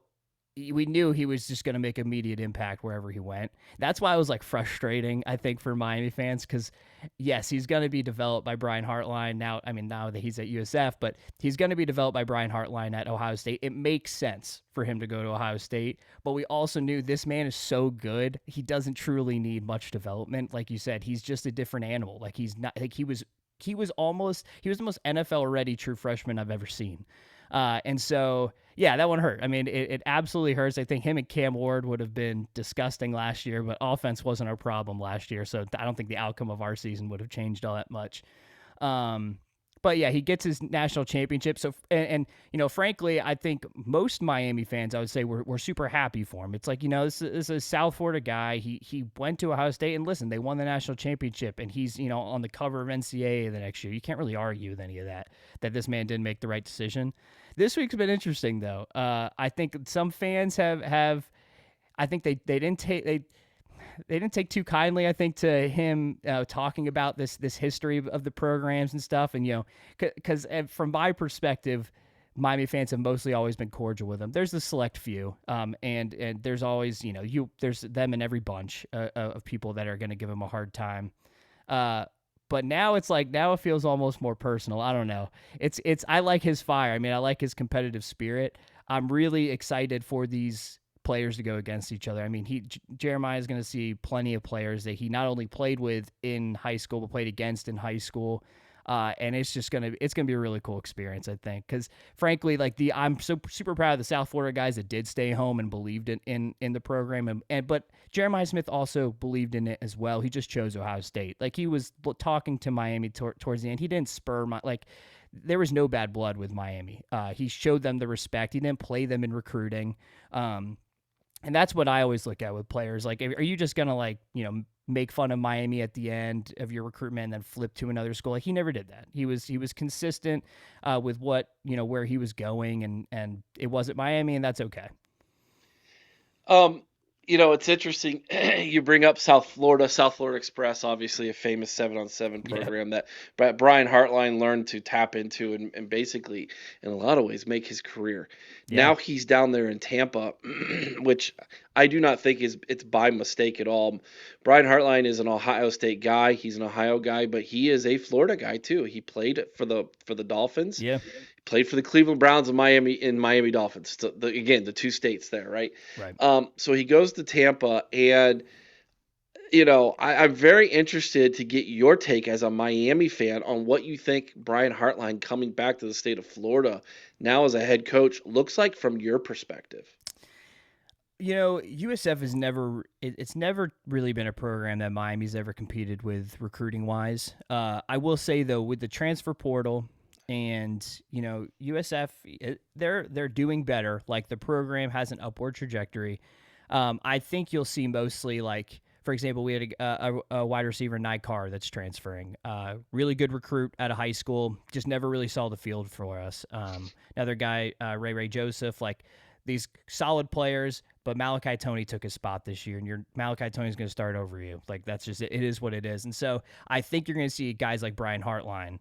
we knew he was just going to make immediate impact wherever he went. That's why it was like frustrating, I think, for Miami fans, because yes, he's going to be developed by Brian Hartline now. I mean, now that he's at USF, but he's going to be developed by Brian Hartline at Ohio State. It makes sense for him to go to Ohio State, but we also knew this man is so good. He doesn't truly need much development. Like you said, he's just a different animal. Like he's not like he was the most NFL ready true freshman I've ever seen. And so, yeah, that one hurt. I mean, it absolutely hurts. I think him and Cam Ward would have been disgusting last year, but offense wasn't our problem last year. So I don't think the outcome of our season would have changed all that much. But yeah, he gets his national championship. So, and you know, frankly, I think most Miami fans, I would say, were super happy for him. It's like, you know, this is a South Florida guy. He went to Ohio State, and listen, they won the national championship, and he's, you know, on the cover of NCAA the next year. You can't really argue with any of that this man didn't make the right decision. This week's been interesting, though. I think some fans have I think they didn't take too kindly, I think, to him talking about this history of the programs and stuff. And, you know, because from my perspective, Miami fans have mostly always been cordial with him. There's a select few, and there's always, you know, there's them in every bunch of people that are going to give him a hard time. But now it's like, now it feels almost more personal. I don't know. I like his fire. I mean, I like his competitive spirit. I'm really excited for these players to go against each other. I mean, Jeremiah is going to see plenty of players that he not only played with in high school, but played against in high school. And it's going to be a really cool experience, I think. Cause frankly, like I'm so super proud of the South Florida guys that did stay home and believed in the program. But Jeremiah Smith also believed in it as well. He just chose Ohio State. Like he was talking to Miami towards the end. He didn't there was no bad blood with Miami. He showed them the respect. He didn't play them in recruiting. And that's what I always look at with players. Like, are you just going to, like, you know, make fun of Miami at the end of your recruitment and then flip to another school? Like, he never did that. He was consistent with what, you know, where he was going, and it wasn't Miami, and that's okay. You know, it's interesting. You bring up South Florida Express, obviously a famous 7-on-7 program that Brian Hartline learned to tap into and basically, in a lot of ways, make his career. Yeah. Now he's down there in Tampa, which I do not think it's by mistake at all. Brian Hartline is an Ohio State guy. He's an Ohio guy, but he is a Florida guy too. He played for the Dolphins. Yeah. Played for the Cleveland Browns and Miami Dolphins. Again, the two states there, right? Right. So he goes to Tampa, and you know, I'm very interested to get your take as a Miami fan on what you think Brian Hartline coming back to the state of Florida now as a head coach looks like from your perspective. You know, USF is it's never really been a program that Miami's ever competed with recruiting wise. I will say though, with the transfer portal. And, you know, USF, they're doing better. Like, the program has an upward trajectory. I think you'll see mostly, like, for example, we had a wide receiver, Nye Carr, that's transferring. Really good recruit out of high school. Just never really saw the field for us. Another guy, Ray Joseph, like, these solid players, but Malachi Tony took his spot this year, and Malachi Tony's going to start over you. Like, that's just it is what it is. And so I think you're going to see guys like Brian Hartline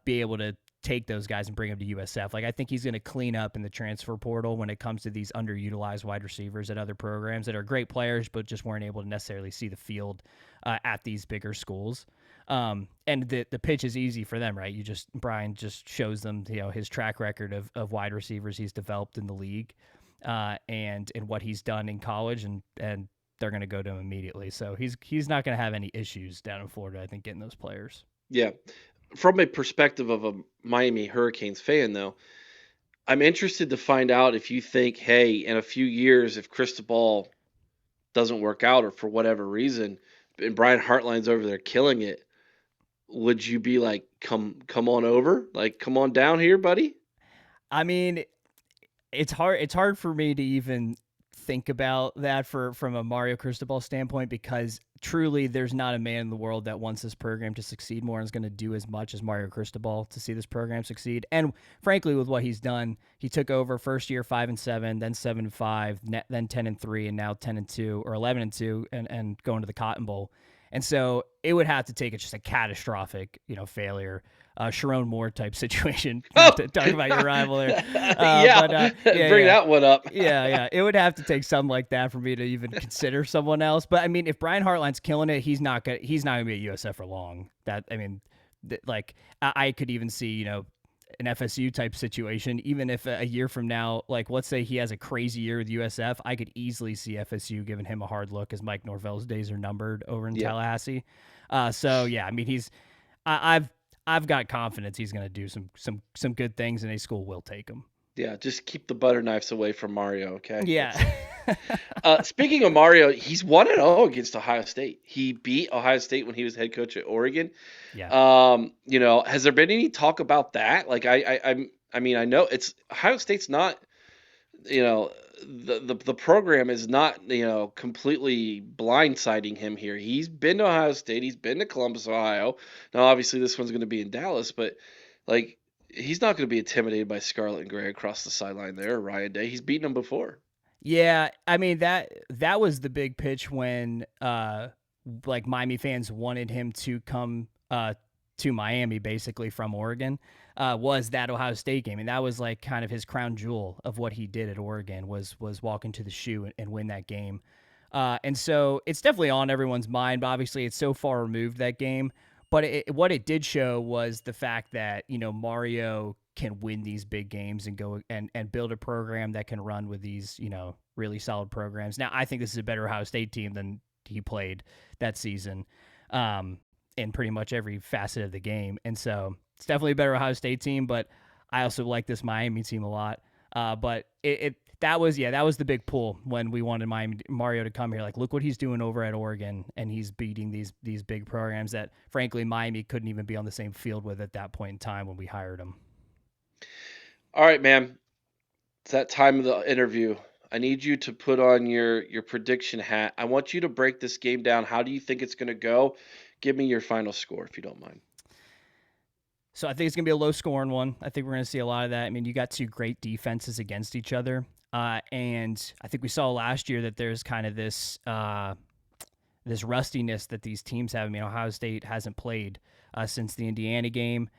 be able to take those guys and bring them to USF. Like, I think he's going to clean up in the transfer portal when it comes to these underutilized wide receivers at other programs that are great players, but just weren't able to necessarily see the field at these bigger schools. And the pitch is easy for them, right? Brian just shows them, you know, his track record of wide receivers he's developed in the league, and what he's done in college, and they're going to go to him immediately. So he's not going to have any issues down in Florida, I think, getting those players. Yeah. From a perspective of a Miami Hurricanes fan, though, I'm interested to find out if you think, hey, in a few years, if Cristobal doesn't work out or for whatever reason, and Brian Hartline's over there killing it, would you be like, come on over? Like, come on down here, buddy? I mean, it's hard for me to even think about that from a Mario Cristobal standpoint, because truly, there's not a man in the world that wants this program to succeed more and is going to do as much as Mario Cristobal to see this program succeed. And frankly, with what he's done, he took over first year 5-7, then 7-5, then 10-3, and now 10-2 or 11-2, and going to the Cotton Bowl. And so it would have to take just a catastrophic, failure, Sharon Moore type situation. To talk about your rival there. Bring that one up. Yeah. It would have to take something like that for me to even consider someone else. But I mean, if Brian Hartline's killing it, he's not gonna be at USF for long. I could even see, an FSU type situation, even if a year from now, like let's say he has a crazy year with USF, I could easily see FSU giving him a hard look as Mike Norvell's days are numbered over in Tallahassee. I mean, I've got confidence he's going to do some good things, and a school will take him. Yeah, just keep the butter knives away from Mario, okay? Yeah. Speaking of Mario, he's 1-0 against Ohio State. He beat Ohio State when he was head coach at Oregon. Yeah. Has there been any talk about that? Like, I mean, I know it's Ohio State's not, the program is not, completely blindsiding him here. He's been to Ohio State. He's been to Columbus, Ohio. Now, obviously, this one's going to be in Dallas, but like, he's not going to be intimidated by Scarlet and Gray across the sideline there, or Ryan Day. He's beaten them before. Yeah, I mean that was the big pitch when Miami fans wanted him to come to Miami basically from Oregon, was that Ohio State game, and that was like kind of his crown jewel of what he did at Oregon was walk into the shoe and win that game. And so it's definitely on everyone's mind, but obviously it's so far removed, that game. But what it did show was the fact that, Mario can win these big games and go and build a program that can run with these, really solid programs. Now, I think this is a better Ohio State team than he played that season in pretty much every facet of the game. And so it's definitely a better Ohio State team, but I also like this Miami team a lot. But that was the big pull when we wanted Mario to come here. Like, look what he's doing over at Oregon, and he's beating these big programs that, frankly, Miami couldn't even be on the same field with at that point in time when we hired him. All right, man. It's that time of the interview. I need you to put on your prediction hat. I want you to break this game down. How do you think it's going to go? Give me your final score, if you don't mind. So I think it's going to be a low-scoring one. I think we're going to see a lot of that. I mean, you got two great defenses against each other. And I think we saw last year that there's kind of this rustiness that these teams have. I mean, Ohio State hasn't played since the Indiana game,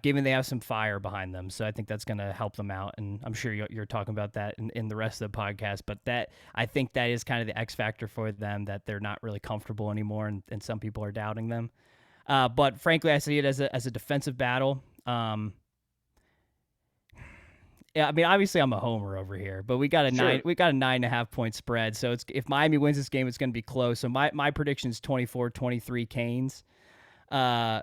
given they have some fire behind them. So I think that's going to help them out. And I'm sure you're talking about that in the rest of the podcast. But I think that is kind of the X factor for them, that they're not really comfortable anymore, and some people are doubting them. But frankly, I see it as a defensive battle. Yeah, I mean, obviously I'm a homer over here, but we got a 9.5 point spread. So if Miami wins this game, it's going to be close. So my prediction is 24-23 Canes. And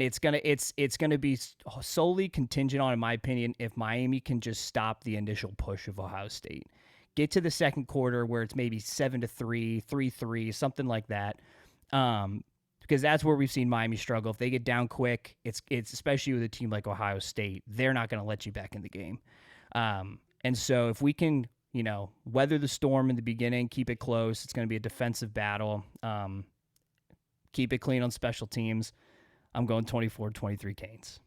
it's gonna be solely contingent on, in my opinion, if Miami can just stop the initial push of Ohio State, get to the second quarter where it's maybe 7-3, 3-3, something like that. Because that's where we've seen Miami struggle. If they get down quick, it's especially with a team like Ohio State, they're not going to let you back in the game. And so if we can, weather the storm in the beginning, keep it close, it's going to be a defensive battle. Keep it clean on special teams. I'm going 24-23 Canes.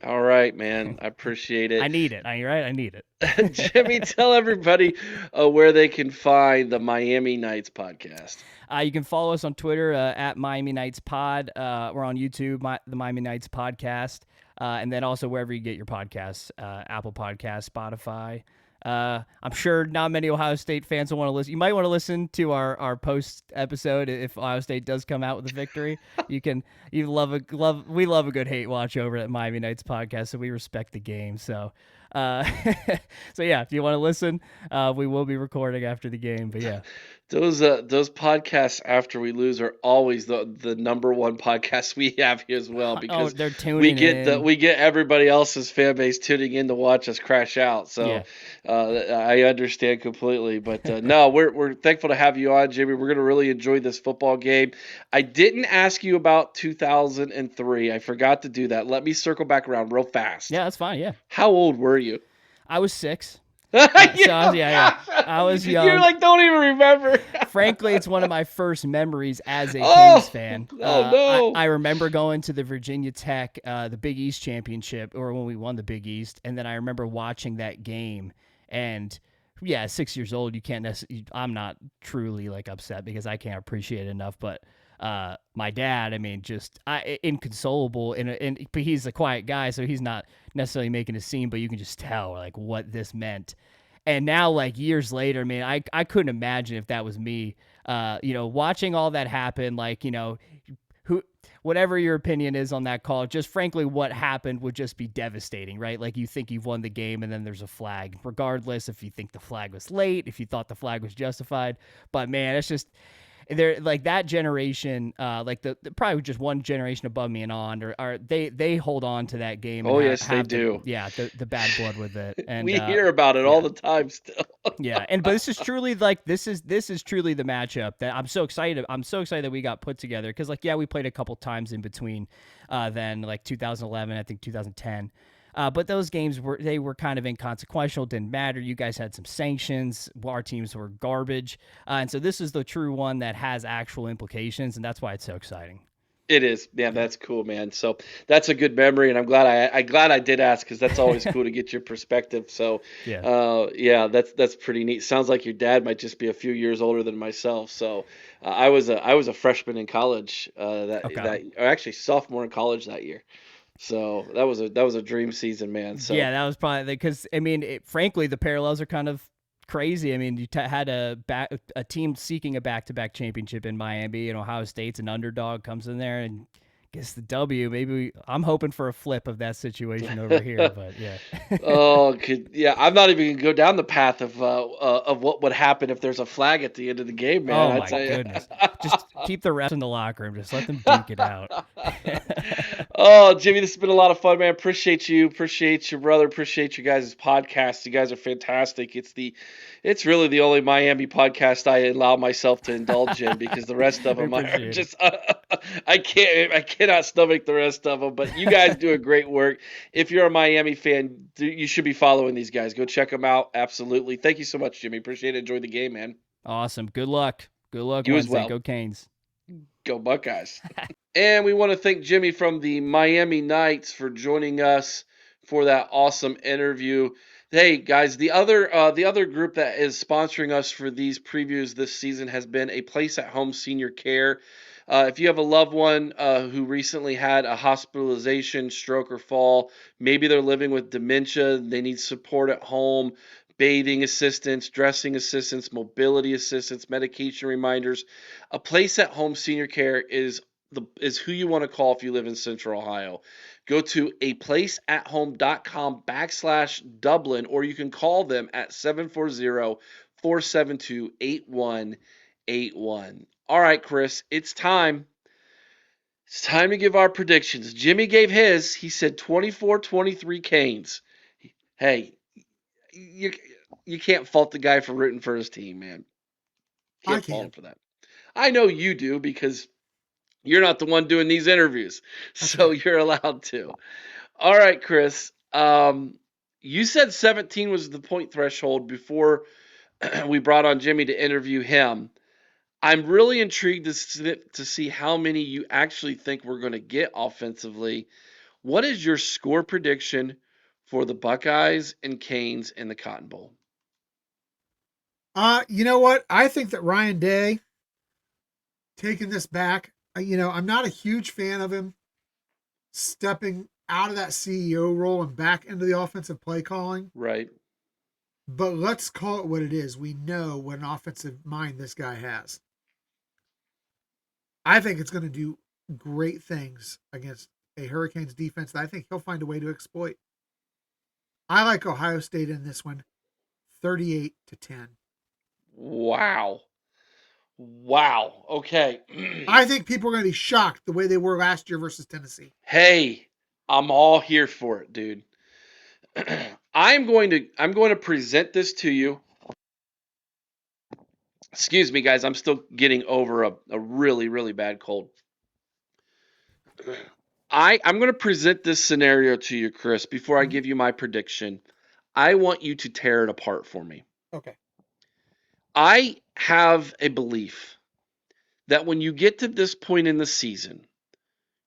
All right, man. I appreciate it. I need it. I need it. Jimmy, tell everybody where they can find the Miami Nights podcast. You can follow us on Twitter at Miami Nights Pod. We're on YouTube, the Miami Nights Podcast, and then also wherever you get your podcasts, Apple Podcasts, Spotify. I'm sure not many Ohio State fans will want to listen. You might want to listen to our post episode if Ohio State does come out with a victory. We love a good hate watch over at Miami Nights Podcast, so we respect the game. So yeah, if you want to listen, we will be recording after the game. But yeah. Those podcasts after we lose are always the number one podcast we have here as well, because they're tuning in. We get everybody else's fan base tuning in to watch us crash out. So I understand completely, but no, we're thankful to have you on, Jimmy. We're going to really enjoy this football game. I didn't ask you about 2003. I forgot to do that. Let me circle back around real fast. Yeah, that's fine. Yeah. How old were you? I was 6. Yeah. I was young. You're like, don't even remember. Frankly, it's one of my first memories as a Oh, Canes fan. no. I remember going to the Virginia Tech, the Big East championship, or when we won the Big East, and then I remember watching that game. And yeah, 6 years old, you can't necessarily. I'm not truly like upset because I can't appreciate it enough, but. My dad, I mean, just inconsolable, but he's a quiet guy, so he's not necessarily making a scene, but you can just tell like what this meant. And now, like years later, I mean, I couldn't imagine if that was me, watching all that happen, like, whatever your opinion is on that call, just frankly, what happened would just be devastating, right? Like you think you've won the game and then there's a flag, regardless if you think the flag was late, if you thought the flag was justified. But man, it's just, they're like that generation, like the probably just one generation above me and on, or they hold on to that game. And yes, they do. The bad blood with it, and we hear about it all the time still. Yeah, but this is truly like this is truly the matchup that I'm so excited. I'm so excited that we got put together because we played a couple times in between, then like 2011, I think 2010. But those games were kind of inconsequential, didn't matter. You guys had some sanctions. Our teams were garbage. And so this is the true one that has actual implications, and that's why it's so exciting. It is. Yeah, that's cool, man. So that's a good memory, and I'm glad I did ask because that's always cool to get your perspective. So that's pretty neat. Sounds like your dad might just be a few years older than myself. So I was a freshman in college or actually sophomore in college that year. So that was a dream season, man. So yeah, that was probably because I mean, frankly, the parallels are kind of crazy. I mean, you had a team seeking a back-to-back championship in Miami, and Ohio State's an underdog comes in there and gets the W. Maybe I'm hoping for a flip of that situation over here, but yeah. I'm not even gonna go down the path of what would happen if there's a flag at the end of the game, man. Oh my goodness! Just keep the refs in the locker room. Just let them duke it out. Oh, Jimmy, this has been a lot of fun, man. Appreciate you. Appreciate your brother. Appreciate you guys' podcast. You guys are fantastic. It's really the only Miami podcast I allow myself to indulge in because the rest of them are just I cannot stomach the rest of them. But you guys do a great work. If you're a Miami fan, you should be following these guys. Go check them out. Absolutely. Thank you so much, Jimmy. Appreciate it. Enjoy the game, man. Awesome. Good luck. Good luck. You Wednesday. as well. Go Canes. Go Buckeyes. And we want to thank Jimmy from the Miami Knights for joining us for that awesome interview. Hey guys, the other group that is sponsoring us for these previews this season has been A Place at Home Senior Care. If you have a loved one who recently had a hospitalization, stroke, or fall, maybe they're living with dementia, they need support at home, bathing assistance, dressing assistance, mobility assistance, medication reminders. A Place at Home Senior Care is who you want to call if you live in Central Ohio. Go to aplaceathome.com/Dublin, or you can call them at 740-472-8181. All right, Chris, it's time. It's time to give our predictions. Jimmy gave his. He said 24-23 Canes. Hey, you can't fault the guy for rooting for his team, man. Can't fault him for that. I know you do because you're not the one doing these interviews, so you're allowed to. All right, Chris. You said 17 was the point threshold before we brought on Jimmy to interview him. I'm really intrigued to see how many you actually think we're going to get offensively. What is your score prediction for the Buckeyes and Canes in the Cotton Bowl? You know what? I think that Ryan Day taking this back, I'm not a huge fan of him stepping out of that CEO role and back into the offensive play calling. Right. But let's call it what it is. We know what an offensive mind this guy has. I think it's going to do great things against a Hurricanes defense that I think he'll find a way to exploit. I like Ohio State in this one, 38-10. Wow. Okay. I think people are going to be shocked the way they were last year versus Tennessee. Hey, I'm all here for it, dude. I'm going to present this to you. Excuse me, guys. I'm still getting over a really, really bad cold. I'm going to present this scenario to you, Chris, before I give you my prediction. I want you to tear it apart for me. Okay. I have a belief that when you get to this point in the season,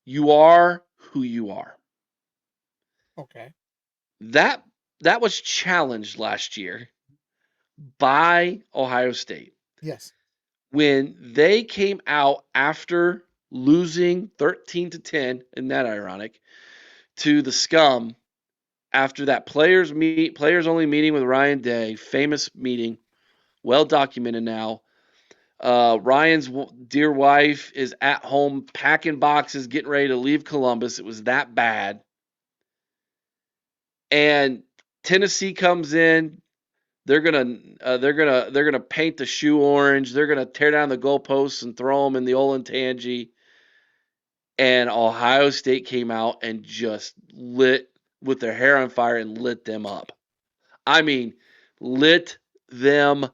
you are who you are. Okay. That was challenged last year by Ohio State Yes. when they came out after losing 13-10, isn't that ironic, to the Scum after that players only meeting with Ryan Day, famous meeting, well documented now. Ryan's dear wife is at home packing boxes, getting ready to leave Columbus. It was that bad. And Tennessee comes in. They're gonna paint the shoe orange. They're gonna tear down the goalposts and throw them in the Olentangy. And Ohio State came out and just lit with their hair on fire and lit them up. I mean, lit them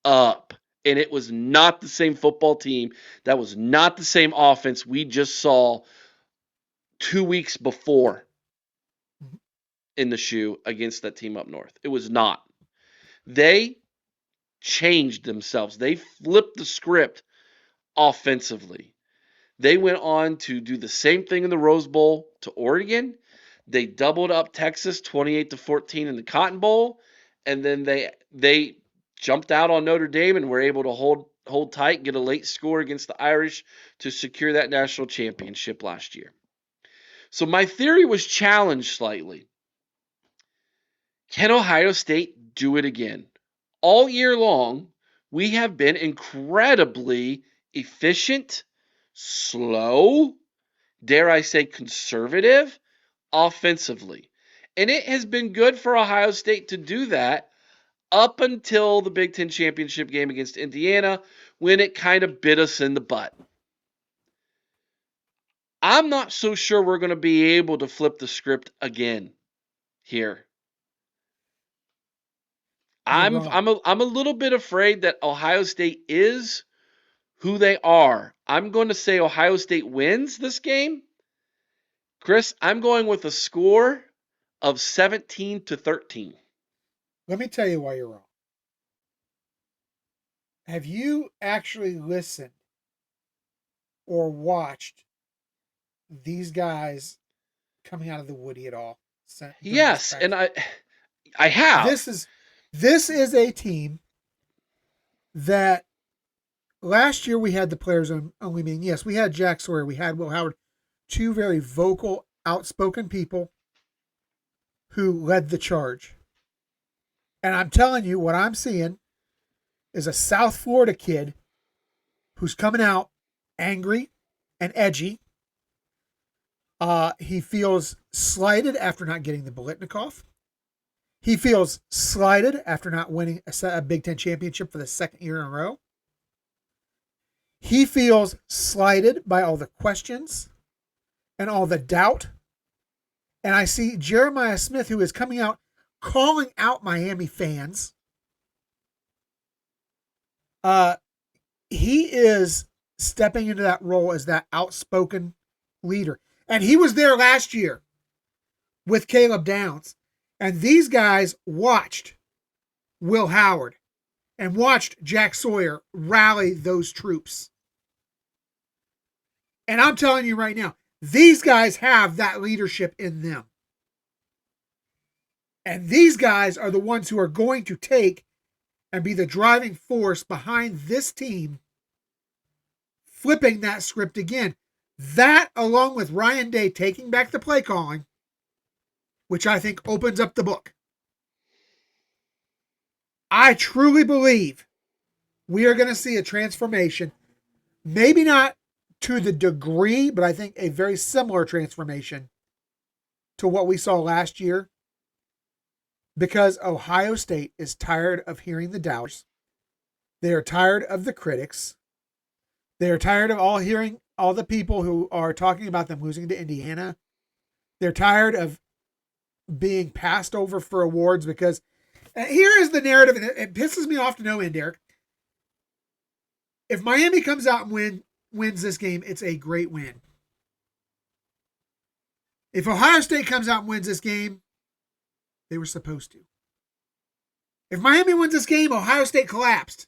up. And it was not the same football team. That was not the same offense we just saw 2 weeks before in the shoe against that team up north. It was not. They changed themselves. They flipped the script offensively. They went on to do the same thing in the Rose Bowl to Oregon. They doubled up Texas 28-14 in the Cotton Bowl, and then they jumped out on Notre Dame and were able to hold tight, get a late score against the Irish to secure that national championship last year. So my theory was challenged slightly. Can Ohio State do it again? All year long, we have been incredibly efficient, slow, dare I say conservative, offensively. And it has been good for Ohio State to do that up until the Big Ten championship game against Indiana when it kind of bit us in the butt. I'm not so sure we're going to be able to flip the script again here. I'm a little bit afraid that Ohio State is who they are. I'm going to say Ohio State wins this game. Chris, I'm going with a score of 17-13. Let me tell you why you're wrong. Have you actually listened or watched these guys coming out of the Woody at all? Yes, and I have. This is a team that last year we had the players only meeting. Yes, we had Jack Sawyer, we had Will Howard, two very vocal, outspoken people who led the charge. And I'm telling you, what I'm seeing is a South Florida kid who's coming out angry and edgy. He feels slighted after not getting the Biletnikoff. He feels slighted after not winning a Big Ten championship for the second year in a row. He feels slighted by all the questions and all the doubt. And I see Jeremiah Smith, who is coming out calling out Miami fans. He is stepping into that role as that outspoken leader. And he was there last year with Caleb Downs. And these guys watched Will Howard and watched Jack Sawyer rally those troops. And I'm telling you right now, these guys have that leadership in them. And these guys are the ones who are going to take and be the driving force behind this team flipping that script again. That, along with Ryan Day taking back the play calling, which I think opens up the book. I truly believe we are going to see a transformation. Maybe not to the degree, but I think a very similar transformation to what we saw last year. Because Ohio State is tired of hearing the doubters. They are tired of the critics. They are tired of hearing all the people who are talking about them losing to Indiana. They're tired of being passed over for awards because here is the narrative, and it pisses me off to no end, Derek. If Miami comes out and wins this game, it's a great win. If Ohio State comes out and wins this game, they were supposed to. If Miami wins this game, Ohio State collapsed.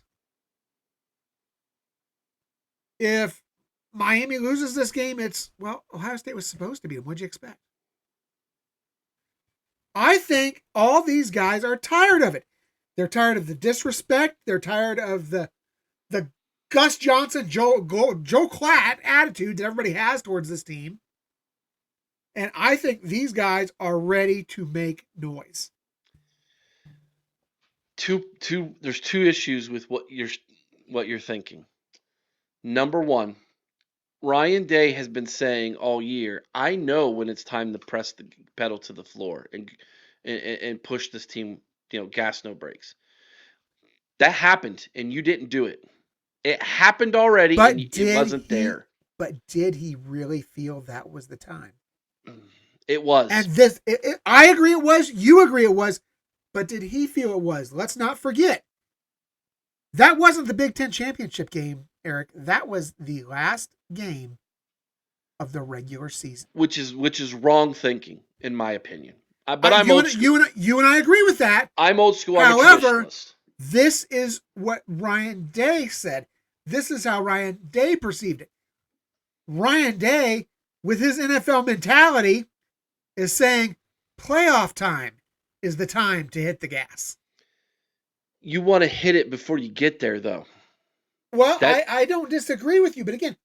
If Miami loses this game, it's, well, Ohio State was supposed to beat them. What'd you expect? I think all these guys are tired of it. They're tired of the disrespect. They're tired of the Gus Johnson, Joe Klatt attitude that everybody has towards this team. And I think these guys are ready to make noise. There's two issues with what you're thinking. Number one, Ryan Day has been saying all year, I know when it's time to press the pedal to the floor and push this team, gas no brakes. That happened, and you didn't do it. It happened already, and it wasn't there. But did he really feel that was the time? It was. And I agree it was. You agree it was. But did he feel it was? Let's not forget. That wasn't the Big Ten championship game, Eric. That was the last game of the regular season. Which is wrong thinking, in my opinion. But I'm old school. You and I agree with that. I'm old school. However, this is what Ryan Day said. This is how Ryan Day perceived it. Ryan Day, with his NFL mentality, is saying playoff time is the time to hit the gas. You want to hit it before you get there, though. Well, I don't disagree with you, but again,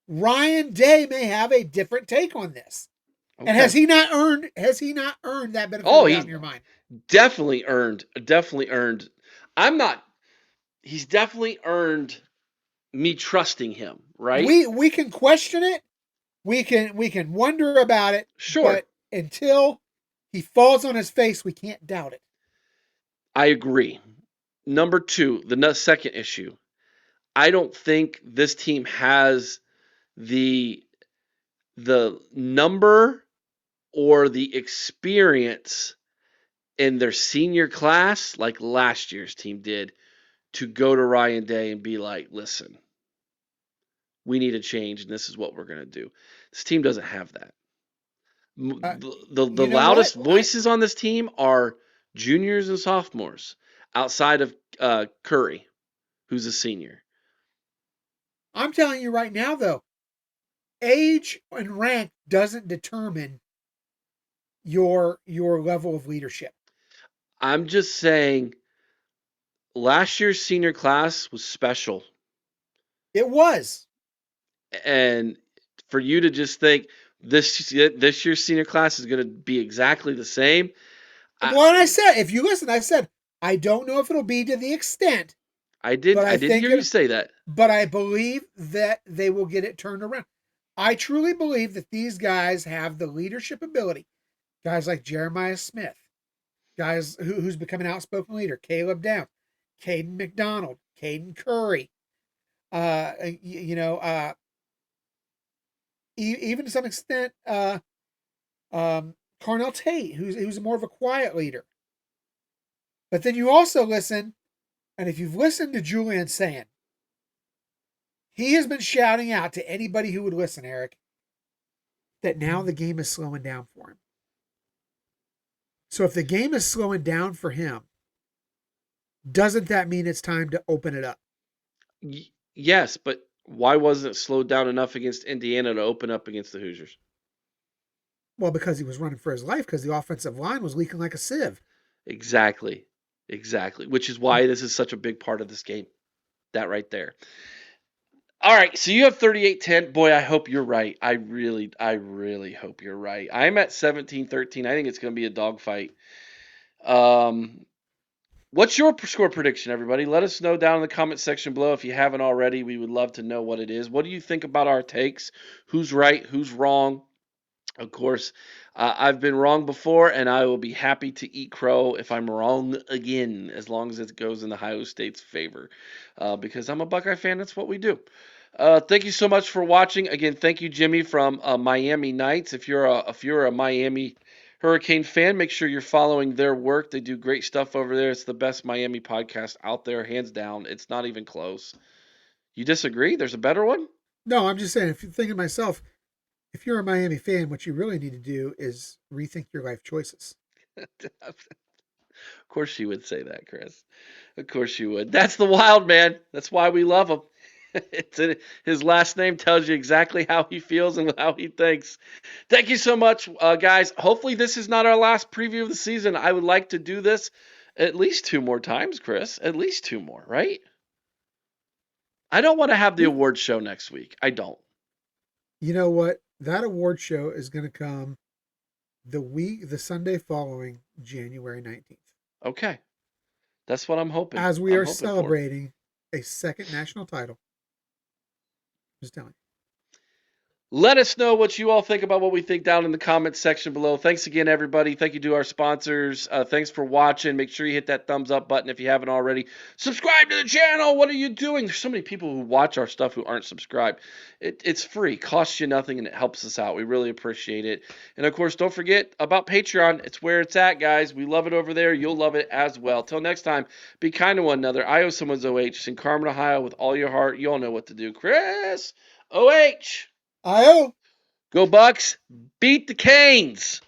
Ryan Day may have a different take on this. Okay. And has he not earned that benefit in your mind? Definitely earned. He's definitely earned me trusting him, right? We can question it. We can wonder about it. Sure. But until he falls on his face, we can't doubt it. I agree. Number two, the second issue. I don't think this team has the number or the experience in their senior class like last year's team did to go to Ryan Day and be like, listen, we need a change and this is what we're going to do. This team doesn't have that. The loudest voices on this team are juniors and sophomores outside of Curry, who's a senior. I'm telling you right now, though, age and rank doesn't determine your level of leadership. I'm just saying last year's senior class was special. It was. And for you to just think this year's senior class is going to be exactly the same. Well, and I said, if you listen, I said, I don't know if it'll be to the extent. I did hear you say that. But I believe that they will get it turned around. I truly believe that these guys have the leadership ability. Guys like Jeremiah Smith, guys who's become an outspoken leader, Caleb Downs, Caden McDonald, Caden Curry, even to some extent, Carnell Tate, who's more of a quiet leader. But then you also listen, and if you've listened to Julian Sand, he has been shouting out to anybody who would listen, Eric, that now the game is slowing down for him. So if the game is slowing down for him, doesn't that mean it's time to open it up? Yes, but why wasn't it slowed down enough against Indiana to open up against the Hoosiers? Well, because he was running for his life because the offensive line was leaking like a sieve. Exactly. Which is why this is such a big part of this game. That right there. All right, so you have 38-10. Boy, I hope you're right. I really hope you're right. I'm at 17-13. I think it's going to be a dogfight. What's your score prediction, everybody? Let us know down in the comment section below if you haven't already. We would love to know what it is. What do you think about our takes? Who's right? Who's wrong? Of course, I've been wrong before, and I will be happy to eat crow if I'm wrong again, as long as it goes in Ohio State's favor. Because I'm a Buckeye fan, that's what we do. Thank you so much for watching. Again, thank you, Jimmy, from Miami Knights. If you're a Miami Hurricane fan, make sure you're following their work. They do great stuff over there. It's the best Miami podcast out there, hands down. It's not even close. You disagree? There's a better one? No, I'm just saying, if you're thinking to myself, if you're a Miami fan, what you really need to do is rethink your life choices. Of course she would say that, Chris. Of course she would. That's the Wild man. That's why we love him. His last name tells you exactly how he feels and how he thinks. Thank you so much, guys. Hopefully this is not our last preview of the season. I would like to do this at least 2 more times, Chris. At least 2 more, right? I don't want to have the award show next week. I don't. You know what? That award show is going to come the Sunday following January 19th. Okay. That's what I'm hoping. As we I'm are hoping for. celebrating a second national title. Just telling you. Let us know what you all think about what we think down in the comments section below. Thanks again, everybody. Thank you to our sponsors. Thanks for watching. Make sure you hit that thumbs up button if you haven't already. Subscribe to the channel. What are you doing? There's so many people who watch our stuff who aren't subscribed. It's free, costs you nothing, and it helps us out. We really appreciate it. And, of course, don't forget about Patreon. It's where it's at, guys. We love it over there. You'll love it as well. Till next time, be kind to one another. I owe someone's OH. In Carmen, Ohio, with all your heart. You all know what to do. Chris, OH. I-O. Go Bucks. Beat the Canes.